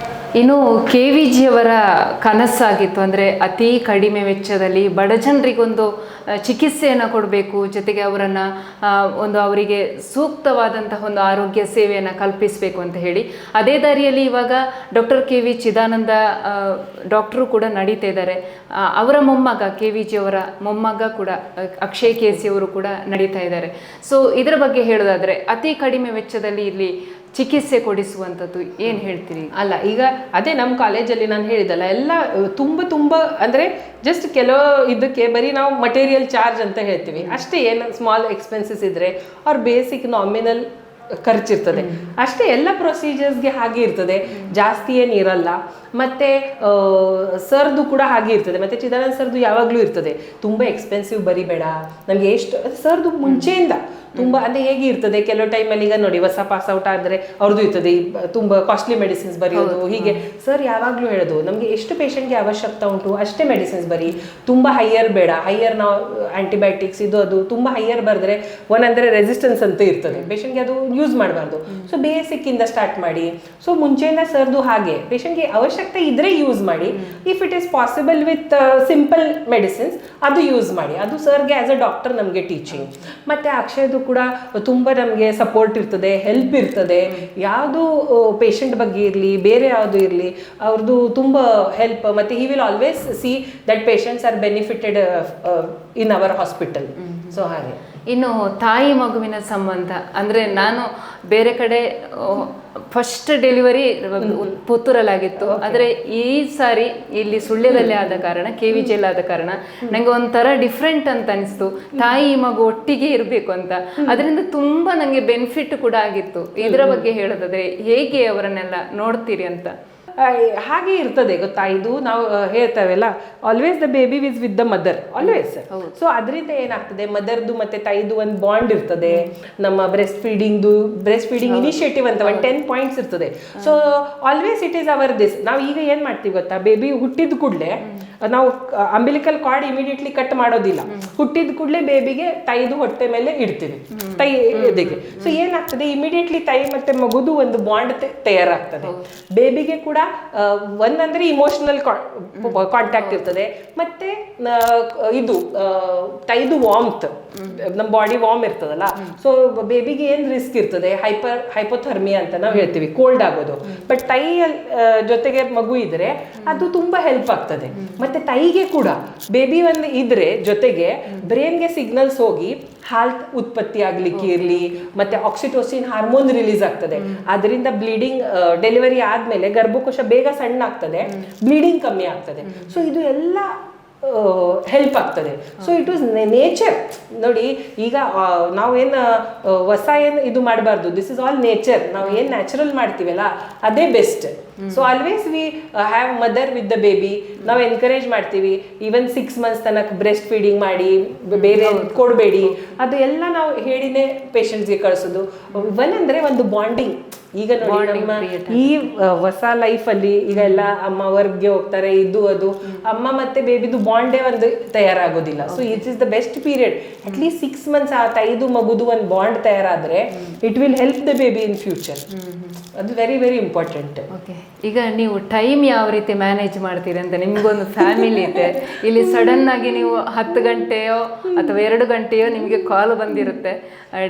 ಇನ್ನು KVG ಅವರ ಕನಸಾಗಿತ್ತು ಅಂದರೆ ಅತಿ ಕಡಿಮೆ ವೆಚ್ಚದಲ್ಲಿ ಬಡ ಜನರಿಗೊಂದು ಚಿಕಿತ್ಸೆಯನ್ನು ಕೊಡಬೇಕು, ಜೊತೆಗೆ ಅವರನ್ನು ಅವರಿಗೆ ಸೂಕ್ತವಾದಂತಹ ಒಂದು ಆರೋಗ್ಯ ಸೇವೆಯನ್ನು ಕಲ್ಪಿಸಬೇಕು ಅಂತ ಹೇಳಿ. ಅದೇ ದಾರಿಯಲ್ಲಿ ಇವಾಗ ಡಾಕ್ಟರ್ KV ಚಿದಾನಂದ ಡಾಕ್ಟರು ಕೂಡ ನಡೀತಾ ಇದ್ದಾರೆ. ಅವರ ಮೊಮ್ಮಗ KVG ಅವರ ಮೊಮ್ಮಗ ಕೂಡ ಅಕ್ಷಯ್ KC ಅವರು ಕೂಡ ನಡೀತಾ ಇದ್ದಾರೆ. ಸೊ ಇದರ ಬಗ್ಗೆ ಹೇಳೋದಾದ್ರೆ ಅತಿ ಕಡಿಮೆ ವೆಚ್ಚದಲ್ಲಿ ಇಲ್ಲಿ ಚಿಕಿತ್ಸೆ ಕೊಡಿಸುವಂಥದ್ದು ಏನು ಹೇಳ್ತೀರಿ?
ಅಲ್ಲ, ಈಗ ಅದೇ ನಮ್ಮ ಕಾಲೇಜಲ್ಲಿ ನಾನು ಹೇಳಿದಲ್ಲ, ಎಲ್ಲ ತುಂಬ ಅಂದರೆ ಜಸ್ಟ್ ಕೆಲವು ಇದಕ್ಕೆ ಬರೀ ನಾವು ಮಟೀರಿಯಲ್ ಚಾರ್ಜ್ ಅಂತ ಹೇಳ್ತೀವಿ ಅಷ್ಟೇ. ಏನು ಸ್ಮಾಲ್ ಎಕ್ಸ್ಪೆನ್ಸಸ್ ಇದ್ದರೆ ಅವ್ರ ಬೇಸಿಕ್ ನಾಮಿನಲ್ ಖರ್ಚಿರ್ತದೆ ಅಷ್ಟೇ. ಎಲ್ಲ ಪ್ರೊಸೀಜರ್ಸ್ಗೆ ಹಾಗೆ ಇರ್ತದೆ, ಜಾಸ್ತಿ ಏನು ಇರಲ್ಲ. ಮತ್ತು ಸರ್ದು ಕೂಡ ಹಾಗೆ ಇರ್ತದೆ. ಮತ್ತು ಚಿದಾನಂದ ಸರ್ದು ಯಾವಾಗಲೂ ಇರ್ತದೆ, ತುಂಬ ಎಕ್ಸ್ಪೆನ್ಸಿವ್ ಬರಿಬೇಡ ನಮಗೆ ಎಷ್ಟು. ಸರ್ದು ಮುಂಚೆಯಿಂದ ತುಂಬ ಅಂದರೆ ಹೇಗೆ ಇರ್ತದೆ, ಕೆಲವು ಟೈಮಲ್ಲಿ ಈಗ ನೋಡಿ ಹೊಸ ಪಾಸ್ ಔಟ್ ಆದರೆ ಅವ್ರದ್ದು ಇರ್ತದೆ ತುಂಬ ಕಾಸ್ಟ್ಲಿ ಮೆಡಿಸಿನ್ಸ್ ಬರೆಯೋದು. ಹೀಗೆ ಸರ್ ಯಾವಾಗಲೂ ಹೇಳೋದು, ನಮಗೆ ಎಷ್ಟು ಪೇಷಂಟ್ಗೆ ಅವಶ್ಯಕತೆ ಉಂಟು ಅಷ್ಟೇ ಮೆಡಿಸಿನ್ಸ್ ಬರಿ, ತುಂಬ ಹೈಯರ್ ಬೇಡ. ಹೈಯರ್ ನಾವು ಆ್ಯಂಟಿಬಯೋಟಿಕ್ಸ್ ಅದು ತುಂಬ ಹೈಯರ್ ಬರೆದ್ರೆ ಒಂದಂದರೆ ರೆಸಿಸ್ಟೆನ್ಸ್ ಅಂತ ಇರ್ತದೆ, ಪೇಷಂಟ್ಗೆ ಅದು ಯೂಸ್ ಮಾಡಬಾರ್ದು. ಸೊ ಬೇಸಿಕ್ಕಿಂದ ಸ್ಟಾರ್ಟ್ ಮಾಡಿ. ಸೊ ಮುಂಚೆಯಿಂದ ಸರ್ದು ಹಾಗೆ ಪೇಷಂಟ್ಗೆ ಅವಶ್ಯಕತೆ ಇದ್ರೆ ಯೂಸ್ ಮಾಡಿ. If it is possible with simple medicines ಅದು ಯೂಸ್ ಮಾಡಿ. ಅದು ಸರ್ಗೆ ಆ್ಯಸ್ ಅ ಡಾಕ್ಟರ್ ನಮಗೆ ಟೀಚಿಂಗ್. ಮತ್ತು ಅಕ್ಷಯದು ಕೂಡ ತುಂಬ ನಮಗೆ ಸಪೋರ್ಟ್ ಇರ್ತದೆ, ಹೆಲ್ಪ್ ಇರ್ತದೆ. ಯಾವುದು ಪೇಷಂಟ್ ಬಗ್ಗೆ ಇರಲಿ ಬೇರೆ ಯಾವುದು ಇರಲಿ ಅವ್ರದ್ದು ತುಂಬ ಹೆಲ್ಪ್. ಮತ್ತು he will always see that patients are benefited in our hospital. So ಹಾಗೆ
ಇನ್ನು ತಾಯಿ ಮಗುವಿನ ಸಂಬಂಧ ಅಂದರೆ ನಾನು ಬೇರೆ ಕಡೆ ಫಸ್ಟ್ ಡೆಲಿವರಿ ಪುತ್ತೂರಲ್ಲಾಗಿತ್ತು, ಆದರೆ ಈ ಸಾರಿ ಇಲ್ಲಿ ಸುಳ್ಯದಲ್ಲೇ ಆದ ಕಾರಣ KVG ಆದ ಕಾರಣ ನನಗೆ ಒಂಥರ ಡಿಫ್ರೆಂಟ್ ಅಂತ ಅನಿಸ್ತು. ತಾಯಿ ಮಗು ಒಟ್ಟಿಗೆ ಇರಬೇಕು ಅಂತ, ಅದರಿಂದ ತುಂಬ ನನಗೆ ಬೆನಿಫಿಟ್ ಕೂಡ ಆಗಿತ್ತು. ಇದರ ಬಗ್ಗೆ ಹೇಳೋದಾದ್ರೆ ಹೇಗೆ ಅವರನ್ನೆಲ್ಲ ನೋಡ್ತೀರಿ ಅಂತ?
ಹಾಗೆ ಇರ್ತದೆ ಗೊತ್ತಾ. ಇದು ನಾವು ಹೇಳ್ತೇವಲ್ಲ, always the baby is with the mother always. So ಅದರಿಂದ ಏನಾಗ್ತದೆ, ಮದರ್ದು ಮತ್ತೆ ತಾಯಿದು ಒಂದು ಬಾಂಡ್ ಇರ್ತದೆ. ನಮ್ಮ ಬ್ರೆಸ್ಟ್ ಫೀಡಿಂಗ್ ಇನಿಷಿಯೇಟಿವ್ ಅಂತ ಒಂದು 10 ಪಾಯಿಂಟ್ಸ್ ಇರ್ತದೆ. So always it is our this. ನಾವು ಈಗ ಏನು ಮಾಡ್ತೀವಿ ಗೊತ್ತಾ, ಬೇಬಿ ಹುಟ್ಟಿದ ಕೂಡಲೇ ನಾವು ಅಂಬಿಲಿಕಲ್ ಕಾರ್ಡ್ ಇಮಿಡಿಯೇಟ್ಲಿ ಕಟ್ ಮಾಡೋದಿಲ್ಲ. ಹುಟ್ಟಿದ ಕೂಡಲೇ ಬೇಬಿಗೆ ತಾಯಿದು ಹೊಟ್ಟೆ ಮೇಲೆ ಇಡ್ತೀವಿ, ಇದಕ್ಕೆ. ಸೊ ಏನಾಗ್ತದೆ, ಇಮಿಡಿಯೇಟ್ಲಿ ತಾಯಿ ಮತ್ತೆ ಮಗುದು ಒಂದು ಬಾಂಡ್ ತಯಾರಾಗ್ತದೆ. ಬೇಬಿಗೆ ಕೂಡ ಒಂದಂದ್ರೆ ಇಮೋಷನಲ್ ಕಾಂಟ್ಯಾಕ್ಟ್ ಇರ್ತದೆ. ಮತ್ತೆ ಇದು ತಾಯಿದು ವಾರ್ಮ್ತ್, ನಮ್ಮ ಬಾಡಿ ವಾರ್ಮ್ ಇರ್ತದಲ್ಲ. ಸೊ ಬೇಬಿಗೆ ಏನ್ ರಿಸ್ಕ್ ಇರ್ತದೆ, ಹೈಪೋಥರ್ಮಿಯಾ ಅಂತ ನಾವು ಹೇಳ್ತೀವಿ, ಕೋಲ್ಡ್ ಆಗೋದು. ಬಟ್ ತಾಯಿಯ ಜೊತೆಗೆ ಮಗು ಇದ್ರೆ ಅದು ತುಂಬಾ ಹೆಲ್ಪ್ ಆಗ್ತದೆ. ಮತ್ತೆ ತಾಯಿಗೆ ಕೂಡ ಬೇಬಿ ಒಂದು ಇದ್ರೆ ಜೊತೆಗೆ ಬ್ರೈನ್ಗೆ ಸಿಗ್ನಲ್ಸ್ ಹೋಗಿ ಹಾಲ್ ಉತ್ಪತ್ತಿ ಆಗ್ಲಿಕ್ಕೆ ಇರಲಿ, ಮತ್ತೆ ಆಕ್ಸಿಟೋಸಿನ್ ಹಾರ್ಮೋನ್ ರಿಲೀಸ್ ಆಗ್ತದೆ. ಅದರಿಂದ ಬ್ಲೀಡಿಂಗ್ ಡೆಲಿವರಿ ಆದ್ಮೇಲೆ ಗರ್ಭಕೋಶ ಬೇಗ ಸಣ್ಣ ಆಗ್ತದೆ, ಬ್ಲೀಡಿಂಗ್ ಕಮ್ಮಿ ಆಗ್ತದೆ. ಸೊ ಇದು ಎಲ್ಲ ಹೆಲ್ಪ್ ಆಗ್ತದೆ. So it was nature. ನೋಡಿ ಈಗ ನಾವೇನು ಹೊಸ ಏನು ಇದು ಮಾಡಬಾರ್ದು, ದಿಸ್ ಇಸ್ ಆಲ್ ನೇಚರ್. ನಾವು ಏನು ನ್ಯಾಚುರಲ್ ಮಾಡ್ತೀವಲ್ಲ ಅದೇ best. So always we have mother with the baby. ನಾವು ಎನ್ಕರೇಜ್ ಮಾಡ್ತೀವಿ, ಈವನ್ 6 months ತನಕ ಬ್ರೆಸ್ಟ್ ಫೀಡಿಂಗ್ ಮಾಡಿ, ಬೇರೆ ಕೊಡಬೇಡಿ, ಅದು ಎಲ್ಲ ನಾವು ಹೇಳಿನೇ ಪೇಷಂಟ್ಸ್ಗೆ ಕಳಿಸೋದು. ಇವನ್ ಅಂದರೆ ಒಂದು ಬಾಂಡಿಂಗ್. ಈಗ ನೋಡಿ ನಮ್ಮ ಈ ಹೊಸ ಲೈಫಲ್ಲಿ ಈಗ ಎಲ್ಲ ಅಮ್ಮ ವರ್ಕ್ಗೆ ಹೋಗ್ತಾರೆ, ಇದು ಅದು, ಅಮ್ಮ ಮತ್ತೆ ಬೇಬಿದು ಬಾಂಡೇ ಒಂದು ತಯಾರಾಗೋದಿಲ್ಲ. So it is the best period. At least 6 months ಆ ತಾಯಿದು ಮಗುದು ಒಂದು ಬಾಂಡ್ ತಯಾರಾದ್ರೆ it will help the baby in future. ಅದು ವೆರಿ ವೆರಿ ಇಂಪಾರ್ಟೆಂಟ್.
ಓಕೆ, ಈಗ ನೀವು ಟೈಮ್ ಯಾವ ರೀತಿ ಮ್ಯಾನೇಜ್ ಮಾಡ್ತೀರಿ ಅಂತ, ನಿಮ್ಗೊಂದು ಫ್ಯಾಮಿಲಿ ಇದೆ ಇಲ್ಲಿ, ಸಡನ್ ಆಗಿ ನೀವು 10 ಗಂಟೆಯೋ ಅಥವಾ 2 ಗಂಟೆಯೋ ನಿಮಗೆ ಕಾಲ್ ಬಂದಿರುತ್ತೆ,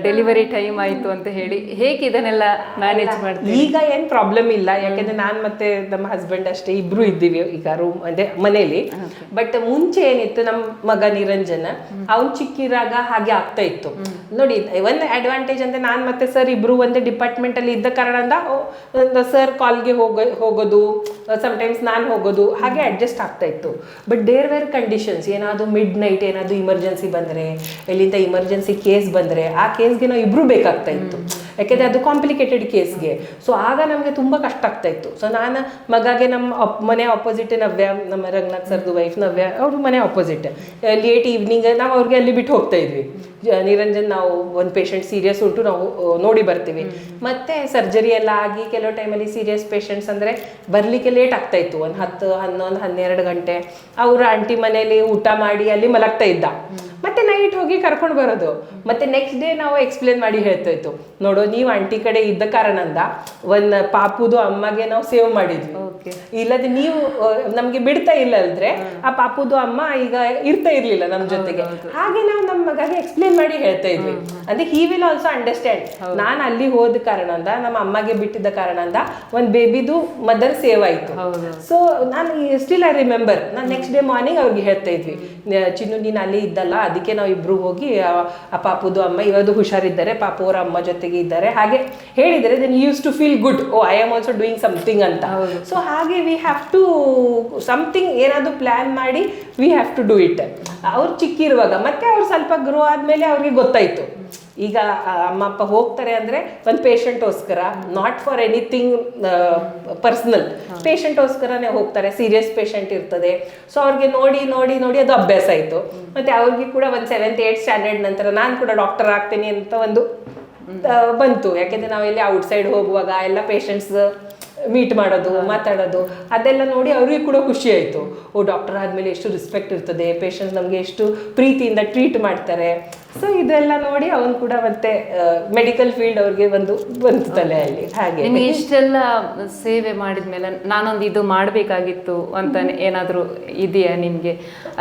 ಡೆಲಿವರಿ ಟೈಮ್ ಆಯಿತು ಅಂತ ಹೇಳಿ. ಹೇಗೆ ಇದನ್ನೆಲ್ಲ ಮ್ಯಾನೇಜ್ ಮಾಡ್ತೀವಿ?
ಈಗ ಏನು ಪ್ರಾಬ್ಲಮ್ ಇಲ್ಲ, ಯಾಕೆಂದ್ರೆ ನಾನು ಮತ್ತೆ ನಮ್ಮ ಹಸ್ಬೆಂಡ್ ಅಷ್ಟೇ ಇಬ್ರು ಇದ್ದೀವಿ ಈಗ ರೂಮ್ ಅಂದ್ರೆ ಮನೇಲಿ. ಬಟ್ ಮುಂಚೆ ಏನಿತ್ತು, ನಮ್ಮ ಮಗ ನಿರಂಜನ ಅವ್ನು ಚಿಕ್ಕಿರಾಗ ಹಾಗೆ ಆಗ್ತಾ ಇತ್ತು. ನೋಡಿ ಒಂದು ಅಡ್ವಾಂಟೇಜ್ ಅಂದ್ರೆ ನಾನು ಮತ್ತೆ ಸರ್ ಇಬ್ರು ಒಂದೇ ಡಿಪಾರ್ಟ್ಮೆಂಟ್ ಅಲ್ಲಿ ಇದ್ದ ಕಾರಣದಿಂದ ಸರ್ ಕಾಲ್ಗೆ ಹೋಗೋದು, ಸಮ್ಟೈಮ್ಸ್ ನಾನು ಹೋಗೋದು, ಹಾಗೆ ಅಡ್ಜಸ್ಟ್ ಆಗ್ತಾ ಇತ್ತು. ಬಟ್ ದೇರ್ ವೇರ್ ಕಂಡೀಷನ್ಸ್, ಏನಾದ್ರು ಮಿಡ್ ನೈಟ್ ಏನಾದ್ರು ಇಮರ್ಜೆನ್ಸಿ ಬಂದರೆ, ಎಲ್ಲಿಂದ ಇಮರ್ಜೆನ್ಸಿ ಕೇಸ್ ಬಂದರೆ ಆ ಕೇಸ್ಗೆ ನಾವು ಇಬ್ರು ಬೇಕಾಗ್ತಾ ಇತ್ತು, ಯಾಕೆಂದರೆ ಅದು ಕಾಂಪ್ಲಿಕೇಟೆಡ್ ಕೇಸ್ಗೆ. ಸೊ ಆಗ ನಮಗೆ ತುಂಬ ಕಷ್ಟ ಆಗ್ತಾ ಇತ್ತು. ಸೊ ನಾನು ಮಗಾಗೆ ನಮ್ಮ ಮನೆ ಆಪೋಸಿಟ್ ನವ್ಯ, ನಮ್ಮ ರಂಗನಾಥ್ ಸರ್ದು ವೈಫ್ ನವ್ಯ, ಅವ್ರ ಮನೆ ಆಪೋಸಿಟ್. ಲೇಟ್ ಈವ್ನಿಂಗ್ ನಾವು ಅವ್ರಿಗೆ ಅಲ್ಲಿ ಬಿಟ್ಟು ಹೋಗ್ತಾ ಇದ್ವಿ. ನಿರಂಜನ್ ನಾವು ಒಂದು ಪೇಷಂಟ್ ಸೀರಿಯಸ್ ಉಂಟು, ನಾವು ನೋಡಿ ಬರ್ತೀವಿ. ಮತ್ತೆ ಸರ್ಜರಿ ಎಲ್ಲ ಆಗಿ ಕೆಲವು ಟೈಮಲ್ಲಿ ಸೀರಿಯಸ್ ಪೇಷಂಟ್ಸ್ ಅಂದರೆ ಬರಲಿಕ್ಕೆ ಲೇಟ್ ಆಗ್ತಾ ಇತ್ತು, ಒಂದು 10, 11, 12 ಗಂಟೆ. ಅವ್ರ ಆಂಟಿ ಮನೇಲಿ ಊಟ ಮಾಡಿ ಅಲ್ಲಿ ಮಲಗ್ತಾ ಇದ್ದ, ಮತ್ತೆ ನೈಟ್ ಹೋಗಿ ಕರ್ಕೊಂಡು ಬರೋದು. ಮತ್ತೆ ನೆಕ್ಸ್ಟ್ ಡೇ ನಾವು ಎಕ್ಸ್ಪ್ಲೇನ್ ಮಾಡಿ ಹೇಳ್ತಾ ಇತ್ತು, ನೋಡೋ ನೀವು ಆಂಟಿ ಕಡೆ ಇದ್ದ ಕಾರಣದಿಂದ ಒಂದು ಪಾಪುದು ಅಮ್ಮಗೆ ನಾವು ಸೇವ್ ಮಾಡಿದ್ವಿ, ಇಲ್ಲದೆ ನೀವು ನಮ್ಗೆ ಬಿಡ್ತಾ ಇಲ್ಲ ಅಲ್ದ್ರೆ ಆ ಪಾಪುದು ಅಮ್ಮ ಈಗ ಇರ್ತಾ ಇರ್ಲಿಲ್ಲ ನಮ್ಮ ಜೊತೆಗೆ. ಹಾಗೆ ನಾವು ನಮ್ಮ ಮಗಗೆ ಎಕ್ಸ್ಪ್ಲೇನ್ ಮಾಡಿ ಹೇಳ್ತಾ ಇದ್ವಿ. ಅಂದ್ರೆ ಹಿ ವಿಲ್ ಆಲ್ಸೋ ಅಂಡರ್ಸ್ಟ್ಯಾಂಡ್, ನಾನು ಅಲ್ಲಿ ಹೋದ ಕಾರಣದಿಂದ, ನಮ್ಮ ಅಮ್ಮಗೆ ಬಿಟ್ಟಿದ್ದ ಕಾರಣದಿಂದ ಒಂದು ಬೇಬಿದು ಮದರ್ ಸೇವ್ ಆಯ್ತು. ಸೊ ನಾನು ಸ್ಟಿಲ್ ಐ ರಿಮೆಂಬರ್, ನಾನು ನೆಕ್ಸ್ಟ್ ಡೇ ಮಾರ್ನಿಂಗ್ ಅವ್ರಿಗೆ ಹೇಳ್ತಾ ಇದ್ವಿ, ಚಿನ್ನು ನೀನು ಅಲ್ಲಿ ಇದ್ದಲ್ಲ, ಅದಕ್ಕೆ ನಾವು ಇಬ್ರು ಹೋಗಿ ಆ ಪಾಪುದು ಅಮ್ಮ ಇವಾಗ ಹುಷಾರಿದ್ದಾರೆ, ಪಾಪು ಅವರ ಅಮ್ಮ ಜೊತೆಗೆ ಇದ್ದಾರೆ ಹಾಗೆ ಹೇಳಿದರೆ, then used to feel good, oh I am also doing something ಅಂತ. ಸೊ ಹಾಗೆ ವಿ ಹ್ಯಾವ್ ಟು ಸಮಥಿಂಗ್ ಏನಾದ್ರು ಪ್ಲ್ಯಾನ್ ಮಾಡಿ we have to do it. ಅವ್ರು ಚಿಕ್ಕಿರುವಾಗ ಮತ್ತೆ ಅವ್ರು ಸ್ವಲ್ಪ ಗ್ರೋ ಆದಮೇಲೆ ಅವ್ರಿಗೆ ಗೊತ್ತಾಯಿತು, ಈಗ ಅಮ್ಮ ಅಪ್ಪ ಹೋಗ್ತಾರೆ ಅಂದರೆ ಒಂದು ಪೇಷಂಟೋಸ್ಕರ, ನಾಟ್ ಫಾರ್ ಎನಿಥಿಂಗ್ ಪರ್ಸ್ನಲ್, ಪೇಷಂಟೋಸ್ಕರನೇ ಹೋಗ್ತಾರೆ. ಸೀರಿಯಸ್ ಪೇಷಂಟ್ ಇರ್ತದೆ, ಸೊ ಅವ್ರಿಗೆ ನೋಡಿ ನೋಡಿ ನೋಡಿ ಅದು ಅಭ್ಯಾಸ ಆಯಿತು. ಮತ್ತು ಅವ್ರಿಗೆ ಕೂಡ ಒಂದು 7th 8th ಸ್ಟ್ಯಾಂಡರ್ಡ್ ನಂತರ ನಾನು ಕೂಡ ಡಾಕ್ಟರ್ ಆಗ್ತೀನಿ ಅಂತ ಒಂದು ಬಂತು. ಯಾಕೆಂದರೆ ನಾವೆಲ್ಲಿ ಔಟ್ಸೈಡ್ ಹೋಗುವಾಗ ಎಲ್ಲ ಪೇಷಂಟ್ಸ್ ಮೀಟ್ ಮಾಡೋದು, ಮಾತಾಡೋದು, ಅದೆಲ್ಲ ನೋಡಿ ಅವ್ರಿಗೆ ಕೂಡ ಖುಷಿ ಆಯಿತು. ಓ ಡಾಕ್ಟರ್ ಆದಮೇಲೆ ಎಷ್ಟು ರೆಸ್ಪೆಕ್ಟ್ ಇರ್ತದೆ, ಪೇಷಂಟ್ಸ್ ನಮಗೆ ಎಷ್ಟು ಪ್ರೀತಿಯಿಂದ ಟ್ರೀಟ್ ಮಾಡ್ತಾರೆ. ಸೊ ಇದೆಲ್ಲ ನೋಡಿ ಅವನು ಕೂಡ ಮತ್ತೆ ಮೆಡಿಕಲ್ ಫೀಲ್ಡ್ ಅವ್ರಿಗೆ ಒಂದು ಬಂತು ತಲೆಯಲ್ಲಿ. ಹಾಗೆ
ನಿಮಗೆ ಇಷ್ಟೆಲ್ಲ ಸೇವೆ ಮಾಡಿದ್ಮೇಲೆ ನಾನೊಂದು ಇದು ಮಾಡಬೇಕಾಗಿತ್ತು ಅಂತ ಏನಾದರೂ ಇದೆಯಾ ನಿಮಗೆ?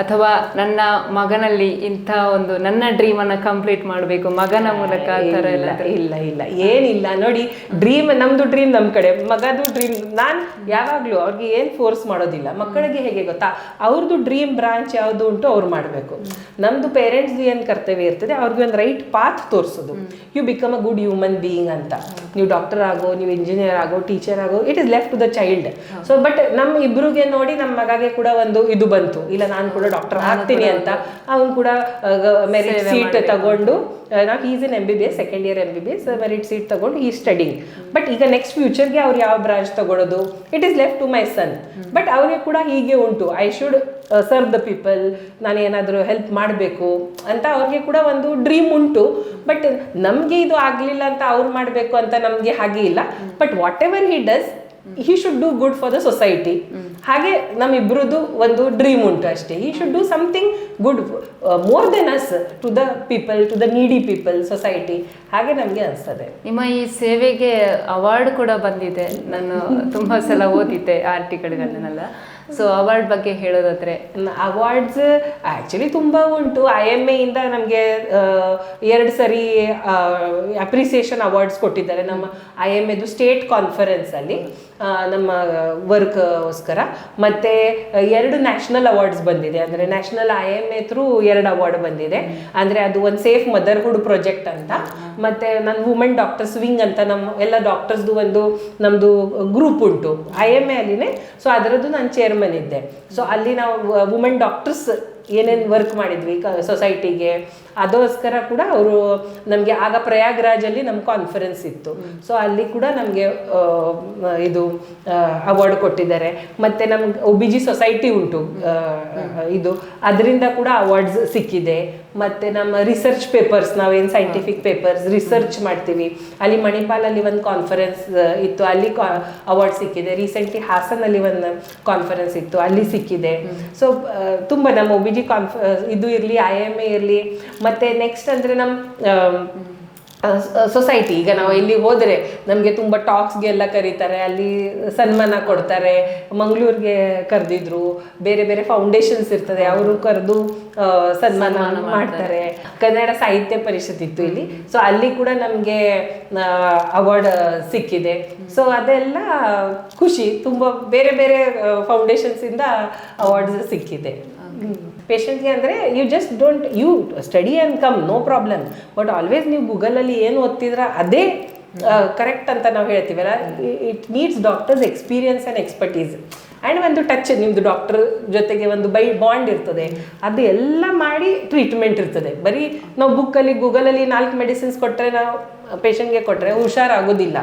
ಅಥವಾ ನನ್ನ ಮಗನಲ್ಲಿ ಇಂಥ ಒಂದು ನನ್ನ ಡ್ರೀಮನ್ನು ಕಂಪ್ಲೀಟ್ ಮಾಡಬೇಕು ಮಗನ ಮೂಲಕ ಆ ಥರ ಎಲ್ಲ?
ಇಲ್ಲ ಇಲ್ಲ ಏನಿಲ್ಲ. ನೋಡಿ ಡ್ರೀಮ್, ನಮ್ಮದು ಡ್ರೀಮ್ ನಮ್ಮ ಕಡೆ, ಮಗದು ಡ್ರೀಮ್. ನಾನು ಯಾವಾಗಲೂ ಅವ್ರಿಗೆ ಏನು ಫೋರ್ಸ್ ಮಾಡೋದಿಲ್ಲ. ಮಕ್ಕಳಿಗೆ ಹೇಗೆ ಗೊತ್ತಾ, ಅವ್ರದ್ದು ಡ್ರೀಮ್ ಬ್ರಾಂಚ್ ಯಾವುದು ಉಂಟು ಅವ್ರು ಮಾಡಬೇಕು. ನಮ್ಮದು ಪೇರೆಂಟ್ಸ್ದು ಏನು ಕರ್ತವ್ಯ ಇರ್ತದೆ, ಅವ್ರಿಗೆ ಒಂದು ರೈಟ್ ಪಾತ್ ತೋರಿಸೋದು. You become a good human being ಅಂತ. ನೀವು ಡಾಕ್ಟರ್ ಆಗೋ, ನೀವು ಇಂಜಿನಿಯರ್ ಆಗೋ, ಟೀಚರ್ ಆಗೋ, it is left to the child. So but ನಮ್ಮ ಇಬ್ರಿಗೆ ನೋಡಿ ನಮ್ಮ ಮಗಗೆ ಕೂಡ ಒಂದು ಇದು ಬಂತು, ಇಲ್ಲ ನಾನು ಕೂಡ ಡಾಕ್ಟರ್ ಆಗ್ತೀನಿ ಅಂತ. ಅವನು ಕೂಡ ಮೆರಿಟ್ ಸೀಟ್ ತಗೊಂಡು, ನಾವು is in MBBS, second year MBBS, merit seat ತಗೊಂಡು ಈ ಸ್ಟಡಿಂಗ್. ಬಟ್ ಈಗ ನೆಕ್ಸ್ಟ್ ಫ್ಯೂಚರ್ಗೆ ಅವ್ರು ಯಾವ ಬ್ರಾಂಚ್ ತಗೊಳ್ಳೋದು, it is left to my son. But ಅವ್ರಿಗೆ ಕೂಡ ಹೀಗೆ ಉಂಟು, I should serve the people, ನಾನು ಏನಾದರೂ ಹೆಲ್ಪ್ ಮಾಡಬೇಕು ಅಂತ ಅವ್ರಿಗೆ ಕೂಡ ಒಂದು ಡ್ರೀಮ್ ಉಂಟು. ಬಟ್ ನಮಗೆ ಇದು ಆಗಲಿಲ್ಲ ಅಂತ ಅವ್ರು ಮಾಡಬೇಕು ಅಂತ ನಮಗೆ ಹಾಗೆ ಇಲ್ಲ. But whatever he does, he should do good for the society. ಹಾಗೆ ನಮ್ಮಿಬ್ರದ್ದು ಒಂದು ಡ್ರೀಮ್ ಉಂಟು ಅಷ್ಟೇ. He should do something good more than us to the people, to the needy people, society. ಹಾಗೆ ನಮಗೆ ಅನಿಸ್ತದೆ.
ನಿಮ್ಮ ಈ ಸೇವೆಗೆ ಅವಾರ್ಡ್ ಕೂಡ ಬಂದಿದೆ, ನಾನು ತುಂಬ ಸಲ ಓದಿದ್ದೆ ಆರ್ಟಿಕಲ್ಗಳನ್ನೆಲ್ಲ. ಸೊ ಅವಾರ್ಡ್ ಬಗ್ಗೆ ಹೇಳೋದಾದ್ರೆ,
ಅವಾರ್ಡ್ಸ್ ಆ್ಯಕ್ಚುಲಿ ತುಂಬ ಉಂಟು. IMA ಇಂದ ನಮಗೆ 2 ಸರಿ ಅಪ್ರಿಸಿಯೇಷನ್ ಅವಾರ್ಡ್ಸ್ ಕೊಟ್ಟಿದ್ದಾರೆ. ನಮ್ಮ IMAದು ಸ್ಟೇಟ್ ಕಾನ್ಫರೆನ್ಸಲ್ಲಿ ನಮ್ಮ ವರ್ಕ್ಗೋಸ್ಕರ. ಮತ್ತು 2 ನ್ಯಾಷನಲ್ ಅವಾರ್ಡ್ಸ್ ಬಂದಿದೆ, ಅಂದರೆ ನ್ಯಾಷನಲ್ IMA ಥ್ರೂ 2 ಅವಾರ್ಡ್ ಬಂದಿದೆ. ಅಂದರೆ ಅದು ಒಂದು ಸೇಫ್ ಮದರ್ಹುಡ್ ಪ್ರಾಜೆಕ್ಟ್ ಅಂತ, ಮತ್ತು ನನ್ನ ವುಮೆನ್ ಡಾಕ್ಟರ್ಸ್ ವಿಂಗ್ ಅಂತ ನಮ್ಮ ಎಲ್ಲ ಡಾಕ್ಟರ್ಸ್ದು ಒಂದು ನಮ್ಮದು ಗ್ರೂಪ್ ಉಂಟು IMA ಅಲ್ಲಿನೇ. ಸೊ ಅದರದ್ದು ನಾನು ಚೇರ್ಮನ್ ಇದ್ದೆ. ಸೊ ಅಲ್ಲಿ ನಾವು ವುಮೆನ್ ಡಾಕ್ಟರ್ಸ್ ಏನೇನು ವರ್ಕ್ ಮಾಡಿದ್ವಿ ಸೊಸೈಟಿಗೆ, ಅದೋಸ್ಕರ ಕೂಡ ಅವರು ನಮಗೆ ಆಗ ಪ್ರಯಾಗ್ರಾಜಲ್ಲಿ ನಮ್ಮ ಕಾನ್ಫರೆನ್ಸ್ ಇತ್ತು. ಸೊ ಅಲ್ಲಿ ಕೂಡ ನಮಗೆ ಇದು ಅವಾರ್ಡ್ ಕೊಟ್ಟಿದ್ದಾರೆ. ಮತ್ತು ನಮ್ಗೆ OBG ಸೊಸೈಟಿ ಉಂಟು, ಇದು ಅದರಿಂದ ಕೂಡ ಅವಾರ್ಡ್ಸ್ ಸಿಕ್ಕಿದೆ. ಮತ್ತು ನಮ್ಮ ರಿಸರ್ಚ್ ಪೇಪರ್ಸ್, ನಾವೇನು ಸೈಂಟಿಫಿಕ್ ಪೇಪರ್ಸ್ ರಿಸರ್ಚ್ ಮಾಡ್ತೀವಿ, ಅಲ್ಲಿ ಮಣಿಪಾಲಲ್ಲಿ ಒಂದು ಕಾನ್ಫರೆನ್ಸ್ ಇತ್ತು, ಅಲ್ಲಿ ಅವಾರ್ಡ್ ಸಿಕ್ಕಿದೆ. ರೀಸೆಂಟ್ಲಿ ಹಾಸನಲ್ಲಿ ಒಂದು ಕಾನ್ಫರೆನ್ಸ್ ಇತ್ತು, ಅಲ್ಲಿ ಸಿಕ್ಕಿದೆ. ಸೊ ತುಂಬ ನಮ್ಮ OBG ಇದು ಇರಲಿ, IMA ಇರಲಿ. ಮತ್ತು ನೆಕ್ಸ್ಟ್ ಅಂದರೆ ನಮ್ಮ ಸೊಸೈಟಿ, ಈಗ ನಾವು ಇಲ್ಲಿ ಹೋದರೆ ನಮಗೆ ತುಂಬ ಟಾಕ್ಸ್ಗೆಲ್ಲ ಕರೀತಾರೆ, ಅಲ್ಲಿ ಸನ್ಮಾನ ಕೊಡ್ತಾರೆ. ಮಂಗಳೂರಿಗೆ ಕರೆದಿದ್ರು, ಬೇರೆ ಬೇರೆ ಫೌಂಡೇಶನ್ಸ್ ಇರ್ತದೆ, ಅವರು ಕರೆದು ಸನ್ಮಾನ ಮಾಡ್ತಾರೆ. ಕನ್ನಡ ಸಾಹಿತ್ಯ ಪರಿಷತ್ ಇತ್ತು ಇಲ್ಲಿ, ಸೊ ಅಲ್ಲಿ ಕೂಡ ನಮಗೆ ಅವಾರ್ಡ್ ಸಿಕ್ಕಿದೆ. ಸೊ ಅದೆಲ್ಲ ಖುಷಿ, ತುಂಬ ಬೇರೆ ಬೇರೆ ಫೌಂಡೇಶನ್ಸಿಂದ ಅವಾರ್ಡ್ಸ್ ಸಿಕ್ಕಿದೆ. ಪೇಷಂಟ್ಗೆ ಅಂದರೆ you just don't you study and come, no problem. But always ನೀವು ಗೂಗಲಲ್ಲಿ ಏನು ಓದ್ತಿದ್ರ ಅದೇ ಕರೆಕ್ಟ್ ಅಂತ ನಾವು ಹೇಳ್ತೀವಲ್ಲ. It needs doctors experience and expertise and ಒಂದು ಟಚ್, ನಿಮ್ಮದು ಡಾಕ್ಟರ್ ಜೊತೆಗೆ ಒಂದು ಬಾಂಡ್ ಇರ್ತದೆ. ಅದು ಎಲ್ಲ ಮಾಡಿ ಟ್ರೀಟ್ಮೆಂಟ್ ಇರ್ತದೆ. ಬರೀ ನಾವು ಬುಕ್ಕಲ್ಲಿ ಗೂಗಲಲ್ಲಿ 4 ಮೆಡಿಸಿನ್ಸ್ ಕೊಟ್ಟರೆ, ನಾವು ಪೇಷಂಟ್ಗೆ ಕೊಟ್ಟರೆ ಹುಷಾರಾಗೋದಿಲ್ಲ.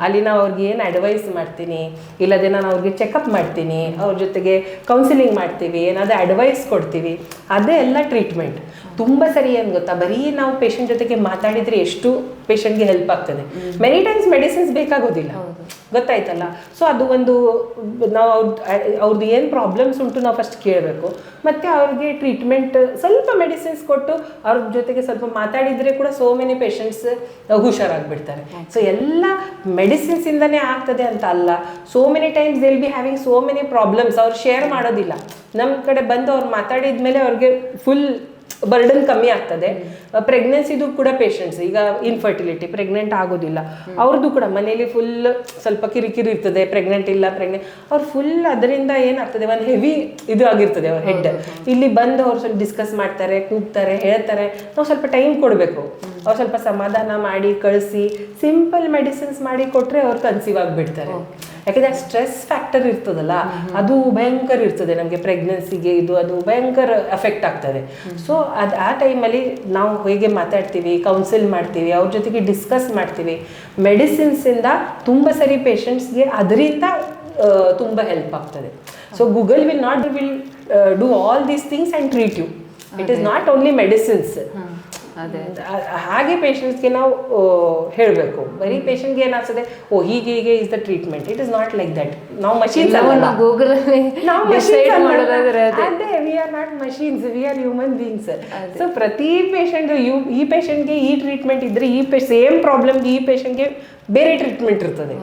ಅಲ್ಲಿ ನಾವು ಅವ್ರಿಗೆ ಏನು ಅಡ್ವೈಸ್ ಮಾಡ್ತೀನಿ, ಇಲ್ಲದೆ ನಾನು ಅವ್ರಿಗೆ ಚೆಕಪ್ ಮಾಡ್ತೀನಿ, ಅವ್ರ ಜೊತೆಗೆ ಕೌನ್ಸಿಲಿಂಗ್ ಮಾಡ್ತೀವಿ, ಏನಾದರೂ ಅಡ್ವೈಸ್ ಕೊಡ್ತೀವಿ, ಅದೇ ಎಲ್ಲ ಟ್ರೀಟ್ಮೆಂಟ್. ತುಂಬ ಸರಿ ಏನು ಗೊತ್ತಾ, ಬರೀ ನಾವು ಪೇಷಂಟ್ ಜೊತೆಗೆ ಮಾತಾಡಿದರೆ ಎಷ್ಟು ಪೇಷಂಟ್ಗೆ ಹೆಲ್ಪ್ ಆಗ್ತದೆ. ಮೆನಿ ಟೈಮ್ಸ್ ಮೆಡಿಸಿನ್ಸ್ ಬೇಕಾಗೋದಿಲ್ಲ, ಗೊತ್ತಾಯ್ತಲ್ಲ. ಸೊ ಅದು ಒಂದು ನಾವು ಅವ್ರದ್ದು ಏನು ಪ್ರಾಬ್ಲಮ್ಸ್ ಉಂಟು ನಾವು ಫಸ್ಟ್ ಕೇಳಬೇಕು, ಮತ್ತು ಅವ್ರಿಗೆ ಟ್ರೀಟ್ಮೆಂಟ್ ಸ್ವಲ್ಪ ಮೆಡಿಸಿನ್ಸ್ ಕೊಟ್ಟು ಅವ್ರ ಜೊತೆಗೆ ಸ್ವಲ್ಪ ಮಾತಾಡಿದರೆ ಕೂಡ ಸೋ ಮೆನಿ ಪೇಷಂಟ್ಸ್ ಹುಷಾರಾಗಿಬಿಡ್ತಾರೆ. ಸೊ ಎಲ್ಲ ಮೆಡಿಸಿನ್ಸಿಂದನೇ ಆಗ್ತದೆ ಅಂತ ಅಲ್ಲ. So many times they will be having so many problems, ಅವ್ರು ಶೇರ್ ಮಾಡೋದಿಲ್ಲ. ನಮ್ಮ ಕಡೆ ಬಂದು ಅವ್ರು ಮಾತಾಡಿದ ಮೇಲೆ ಅವ್ರಿಗೆ ಫುಲ್ ಬರ್ಡನ್ ಕಮ್ಮಿ ಆಗ್ತದೆ. ಪ್ರೆಗ್ನೆನ್ಸಿದು ಕೂಡ ಪೇಷಂಟ್ಸ್, ಈಗ ಇನ್ಫರ್ಟಿಲಿಟಿ, ಪ್ರೆಗ್ನೆಂಟ್ ಆಗೋದಿಲ್ಲ, ಅವ್ರದ್ದು ಕೂಡ ಮನೇಲಿ ಫುಲ್ ಸ್ವಲ್ಪ ಕಿರಿಕಿರಿ ಇರ್ತದೆ, ಪ್ರೆಗ್ನೆಂಟ್ ಅವ್ರು ಫುಲ್ ಅದರಿಂದ ಏನಾಗ್ತದೆ, ಒಂದು ಹೆವಿ ಇದು ಆಗಿರ್ತದೆ ಅವ್ರ ಹೆಡ್. ಇಲ್ಲಿ ಬಂದು ಅವ್ರು ಸ್ವಲ್ಪ ಡಿಸ್ಕಸ್ ಮಾಡ್ತಾರೆ, ಕೂಗ್ತಾರೆ, ಹೇಳ್ತಾರೆ. ನಾವು ಸ್ವಲ್ಪ ಟೈಮ್ ಕೊಡಬೇಕು. ಅವ್ರು ಸ್ವಲ್ಪ ಸಮಾಧಾನ ಮಾಡಿ ಕಳಿಸಿ ಸಿಂಪಲ್ ಮೆಡಿಸಿನ್ಸ್ ಮಾಡಿ ಕೊಟ್ಟರೆ ಅವ್ರು ಕನ್ಸೀವ್ ಆಗಿಬಿಡ್ತಾರೆ. ಯಾಕಂದರೆ ಆ ಸ್ಟ್ರೆಸ್ ಫ್ಯಾಕ್ಟರ್ ಇರ್ತದಲ್ಲ, ಅದು ಭಯಂಕರ ಇರ್ತದೆ ನಮಗೆ ಪ್ರೆಗ್ನೆನ್ಸಿಗೆ. ಅದು ಭಯಂಕರ ಎಫೆಕ್ಟ್ ಆಗ್ತದೆ. ಸೊ ಆ ಟೈಮಲ್ಲಿ ನಾವು ಹೇಗೆ ಮಾತಾಡ್ತೀವಿ, ಕೌನ್ಸಿಲ್ ಮಾಡ್ತೀವಿ, ಅವ್ರ ಜೊತೆಗೆ ಡಿಸ್ಕಸ್ ಮಾಡ್ತೀವಿ. ಮೆಡಿಸಿನ್ಸಿಂದ ತುಂಬ ಸರಿ ಪೇಷಂಟ್ಸ್ಗೆ ಅದರಿಂದ ತುಂಬ ಹೆಲ್ಪ್ ಆಗ್ತದೆ. So Google will do all these things and treat you. It is not only medicines. ಹಾಗೆ ಪೇಷಂಟ್ಸ್ಗೆ ನಾವು ಹೇಳಬೇಕು. ಬರೀ ಪೇಷಂಟ್ಗೆ ಏನಾಗ್ತದೆ, ಹೀಗೆ is the treatment. It is not like that. ನಾವು ಮಷೀನ್ಸ್
ಗೂಗಲ್
ಅದೇ, we are not machines, we are human beings. So ಪ್ರತಿ ಪೇಷಂಟ್, ಈ ಪೇಷಂಟ್ಗೆ ಈ ಟ್ರೀಟ್ಮೆಂಟ್ ಇದ್ರೆ, ಸೇಮ್ ಪ್ರಾಬ್ಲಮ್ಗೆ ಈ ಪೇಷಂಟ್ಗೆ ಬೇರೆ ಟ್ರೀಟ್ಮೆಂಟ್ ಇರ್ತದೆ.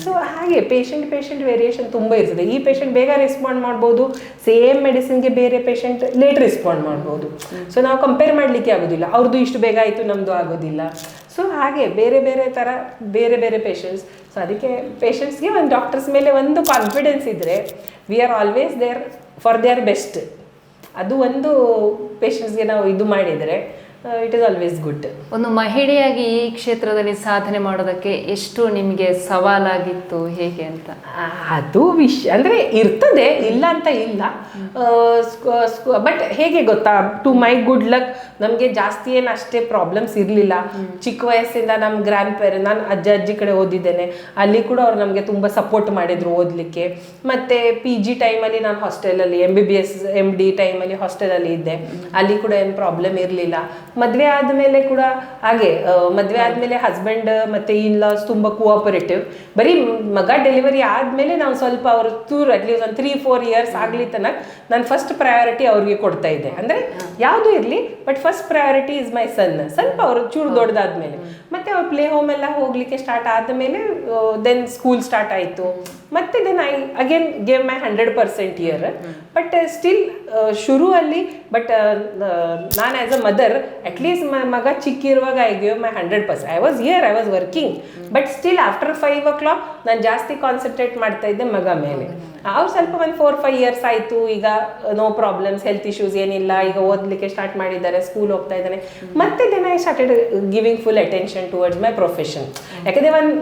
ಸೊ ಹಾಗೆ ಪೇಷಂಟ್ ವೇರಿಯೇಷನ್ ತುಂಬ ಇರ್ತದೆ. ಈ ಪೇಷಂಟ್ ಬೇಗ ರೆಸ್ಪಾಂಡ್ ಮಾಡ್ಬೋದು, ಸೇಮ್ ಮೆಡಿಸಿನ್ಗೆ ಬೇರೆ ಪೇಷಂಟ್ ಲೇಟ್ ರೆಸ್ಪಾಂಡ್ ಮಾಡ್ಬೋದು. ಸೊ ನಾವು ಕಂಪೇರ್ ಮಾಡಲಿಕ್ಕೆ ಆಗೋದಿಲ್ಲ, ಅವ್ರದ್ದು ಇಷ್ಟು ಬೇಗ ಆಯಿತು, ನಮ್ಮದು ಆಗೋದಿಲ್ಲ. ಸೊ ಹಾಗೆ ಬೇರೆ ಬೇರೆ ಥರ ಬೇರೆ ಬೇರೆ ಪೇಷಂಟ್ಸ್. ಸೊ ಅದಕ್ಕೆ ಪೇಷಂಟ್ಸ್ಗೆ ಒಂದು ಡಾಕ್ಟರ್ಸ್ ಮೇಲೆ ಒಂದು ಕಾನ್ಫಿಡೆನ್ಸ್ ಇದ್ದರೆ, we are always there for their best. ಅದು ಒಂದು ಪೇಷಂಟ್ಸ್ಗೆ ನಾವು ಇದು ಮಾಡಿದರೆ ಇಟ್ ಈಸ್ ಆಲ್ವೇಸ್ ಗುಡ್.
ಒಂದು ಮಹಿಳೆಯಾಗಿ ಈ ಕ್ಷೇತ್ರದಲ್ಲಿ ಸಾಧನೆ ಮಾಡೋದಕ್ಕೆ ಎಷ್ಟು ನಿಮಗೆ ಸವಾಲಾಗಿತ್ತು, ಹೇಗೆ ಅಂತ?
ಅದು ಅಂದರೆ ಇರ್ತದೆ, ಇಲ್ಲ ಅಂತ ಇಲ್ಲ. ಬಟ್ ಹೇಗೆ ಗೊತ್ತಾ, ಟು ಮೈ ಗುಡ್ ಲಕ್ ನಮಗೆ ಜಾಸ್ತಿ ಏನು ಅಷ್ಟೇ ಪ್ರಾಬ್ಲಮ್ಸ್ ಇರಲಿಲ್ಲ. ಚಿಕ್ಕ ವಯಸ್ಸಿಂದ ನಮ್ಮ ಗ್ರ್ಯಾಂಡ್ ಪೇರೆಂಟ್, ನಾನು ಅಜ್ಜಿ ಕಡೆ ಓದಿದ್ದೇನೆ, ಅಲ್ಲಿ ಕೂಡ ಅವ್ರು ನಮಗೆ ತುಂಬ ಸಪೋರ್ಟ್ ಮಾಡಿದರು ಓದಲಿಕ್ಕೆ. ಮತ್ತು PG ಟೈಮಲ್ಲಿ ನಾನು ಹಾಸ್ಟೆಲಲ್ಲಿ, MBBS MD ಟೈಮಲ್ಲಿ ಹಾಸ್ಟೆಲಲ್ಲಿ ಇದ್ದೆ, ಅಲ್ಲಿ ಕೂಡ ಏನು ಪ್ರಾಬ್ಲಮ್ ಇರಲಿಲ್ಲ. ಮದುವೆ ಆದಮೇಲೆ ಕೂಡ ಹಾಗೆ, ಮದುವೆ ಆದಮೇಲೆ ಹಸ್ಬೆಂಡ್ ಮತ್ತು ಇನ್ಲಾಸ್ ತುಂಬ ಕೋಆಪರೇಟಿವ್. ಬರೀ ಮಗ ಡೆಲಿವರಿ ಆದಮೇಲೆ ನಾವು ಸ್ವಲ್ಪ ಅವ್ರ ಅಟ್ಲೀಸ್ಟ್ ಒಂದು 3-4 ಇಯರ್ಸ್ ಆಗಲಿ ತನಕ ನಾನು ಫಸ್ಟ್ ಪ್ರಯಾರಿಟಿ ಅವ್ರಿಗೆ ಕೊಡ್ತಾ ಇದ್ದೆ. ಅಂದರೆ ಯಾವುದೂ ಇರಲಿ, but first priority is my son. ಸ್ವಲ್ಪ ಅವರು ಚೂರು ದೊಡ್ಡದಾದ್ಮೇಲೆ ಮತ್ತೆ ಅವ್ರು ಪ್ಲೇ ಹೋಮ್ ಎಲ್ಲ ಹೋಗ್ಲಿಕ್ಕೆ ಸ್ಟಾರ್ಟ್ ಆದಮೇಲೆ ದೆನ್ ಸ್ಕೂಲ್ ಸ್ಟಾರ್ಟ್ ಆಯಿತು. ಮತ್ತೆ then I again gave my 100% year. But still ಶುರುವಲ್ಲಿ ಬಟ್ ನಾನು ಆ್ಯಸ್ ಅ ಮದರ್ ಅಟ್ಲೀಸ್ಟ್ ಮಗ ಚಿಕ್ಕಿರುವಾಗ I gave my 100%. I was working, but still after 5 o'clock ನಾನು ಜಾಸ್ತಿ ಕಾನ್ಸಂಟ್ರೇಟ್ ಮಾಡ್ತಾ ಇದ್ದೆ ಮಗ ಮೇಲೆ. ಅವ್ರು ಸ್ವಲ್ಪ ಒಂದು 4-5 years ಆಯಿತು, ಈಗ ನೋ ಪ್ರಾಬ್ಲಮ್ಸ್, ಹೆಲ್ತ್ ಇಶ್ಯೂಸ್ ಏನಿಲ್ಲ, ಈಗ ಓದಲಿಕ್ಕೆ ಸ್ಟಾರ್ಟ್ ಮಾಡಿದ್ದಾರೆ, ಸ್ಕೂಲ್ ಹೋಗ್ತಾ ಇದ್ದಾನೆ. ಮತ್ತೆ then I started giving full attention towards my profession. ಯಾಕಂದರೆ ಒಂದು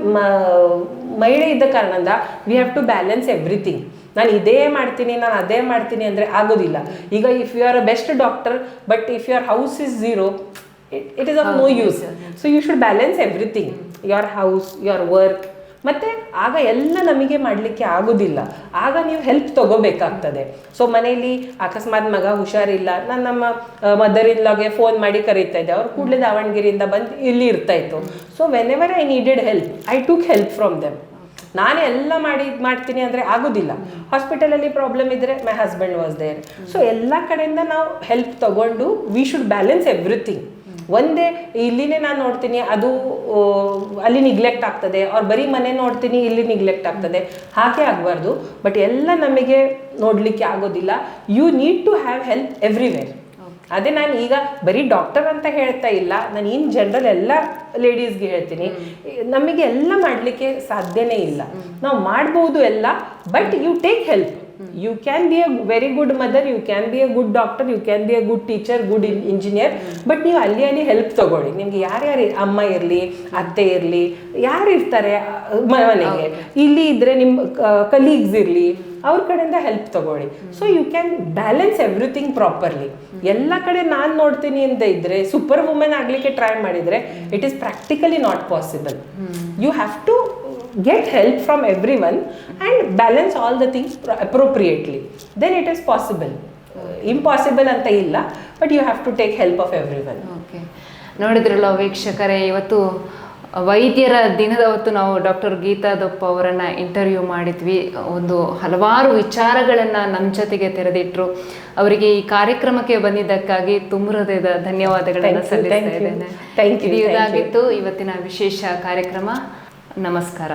ಮಹಿಳೆ ಇದ್ದ ಕಾರಣದಿಂದ we have to balance everything. ನಾನು ಇದೇ ಮಾಡ್ತೀನಿ, ನಾನು ಅದೇ ಮಾಡ್ತೀನಿ ಅಂದರೆ ಆಗೋದಿಲ್ಲ. ಈಗ if you are a best doctor but if your house is zero, it is of no use. So you should balance everything, your house, your work. ಮತ್ತು ಆಗ ಎಲ್ಲ ನಮಗೆ ಮಾಡಲಿಕ್ಕೆ ಆಗೋದಿಲ್ಲ, ಆಗ ನೀವು ಹೆಲ್ಪ್ ತಗೋಬೇಕಾಗ್ತದೆ. ಸೊ ಮನೆಯಲ್ಲಿ ಅಕಸ್ಮಾತ್ ಮಗ ಹುಷಾರಿಲ್ಲ, ನಾನು ನಮ್ಮ ಮದರ್ ಇನ್ ಲಾಗೆ ಫೋನ್ ಮಾಡಿ ಕರೀತಾ ಇದ್ದೆ, ಅವ್ರು ಕೂಡಲೇ ದಾವಣಗೆರೆಯಿಂದ ಬಂದು ಇಲ್ಲಿ ಇರ್ತಾಯಿತ್ತು. So whenever I needed help, I took help from them. ನಾನೇ ಎಲ್ಲ ಮಾಡ್ತೀನಿ ಅಂದರೆ ಆಗೋದಿಲ್ಲ. ಹಾಸ್ಪಿಟಲಲ್ಲಿ ಪ್ರಾಬ್ಲಮ್ ಇದ್ದರೆ my husband was there. So ಎಲ್ಲ ಕಡೆಯಿಂದ ನಾವು ಹೆಲ್ಪ್ ತಗೊಂಡು ವಿ ಶುಡ್ ಬ್ಯಾಲೆನ್ಸ್ ಎವ್ರಿಥಿಂಗ್. ಒಂದೇ ಇಲ್ಲಿನೇ ನಾನು ನೋಡ್ತೀನಿ ಅದು ಅಲ್ಲಿ ನಿಗ್ಲೆಕ್ಟ್ ಆಗ್ತದೆ, ಅವ್ರು ಬರೀ ಮನೆ ನೋಡ್ತೀನಿ ಇಲ್ಲಿ ನಿಗ್ಲೆಕ್ಟ್ ಆಗ್ತದೆ, ಹಾಗೆ ಆಗಬಾರ್ದು. ಬಟ್ ಎಲ್ಲ ನಮಗೆ ನೋಡಲಿಕ್ಕೆ ಆಗೋದಿಲ್ಲ. You need to have help everywhere. ಅದೇ ನಾನು ಈಗ ಬರೀ ಡಾಕ್ಟರ್ ಅಂತ ಹೇಳ್ತಾ ಇಲ್ಲ, ನಾನು ಇನ್ ಜನರಲ್ ಎಲ್ಲ ಲೇಡೀಸ್ಗೆ ಹೇಳ್ತೀನಿ, ನಮಗೆ ಎಲ್ಲ ಮಾಡಲಿಕ್ಕೆ ಸಾಧ್ಯನೇ ಇಲ್ಲ. ನಾವು ಮಾಡ್ಬೋದು ಎಲ್ಲ, but you take help. You can be a very good mother, you can be a good doctor, you can be a good teacher, good engineer, but ನೀವು ಅಲ್ಲಿ ಹೆಲ್ಪ್ ತಗೊಳ್ಳಿ. ನಿಮ್ಗೆ ಯಾರ್ಯಾರು ಅಮ್ಮ ಇರಲಿ, ಅತ್ತೆ ಇರಲಿ, ಯಾರು ಇರ್ತಾರೆ ಮನೆಗೆ, ಇಲ್ಲಿ ಇದ್ದರೆ ನಿಮ್ಮ ಕಲೀಗ್ಸ್ ಇರಲಿ, ಅವ್ರ ಕಡೆಯಿಂದ ಹೆಲ್ಪ್ ತಗೊಳ್ಳಿ. So you can balance everything properly. ಎಲ್ಲ ಕಡೆ ನಾನು ನೋಡ್ತೀನಿ ಅಂತ ಇದ್ದರೆ, ಸೂಪರ್ ವುಮೆನ್ ಆಗಲಿಕ್ಕೆ ಟ್ರೈ ಮಾಡಿದರೆ it is practically not possible. You have to get help from everyone and balance all the things appropriately, then it is possible. Impossible anta illa, but you have to take help of everyone.
Okay, ನೋಡಿದ್ರಲ್ಲ ವೀಕ್ಷಕರೇ, ಇವತ್ತು ವೈದ್ಯರ ದಿನದ ಹೊತ್ತು ನಾವು doctor Geetha ದೊಪ್ಪ ಅವರನ್ನು interview ಮಾಡಿದ್ವಿ. ಒಂದು ಹಲವಾರು ವಿಚಾರಗಳನ್ನು ನಮ್ಮ ಜೊತೆಗೆ ತೆರೆದಿಟ್ಟರು. ಅವರಿಗೆ ಈ ಕಾರ್ಯಕ್ರಮಕ್ಕೆ ಬಂದಿದ್ದಕ್ಕಾಗಿ ತುಂಬ ಹೃದಯದ ಧನ್ಯವಾದಗಳನ್ನು ಸಲ್ಲಿಸ್ತಾ ಇದ್ದೇನೆ. ಇದಾಗಿತ್ತು ಇವತ್ತಿನ ವಿಶೇಷ ಕಾರ್ಯಕ್ರಮ. ನಮಸ್ಕಾರ.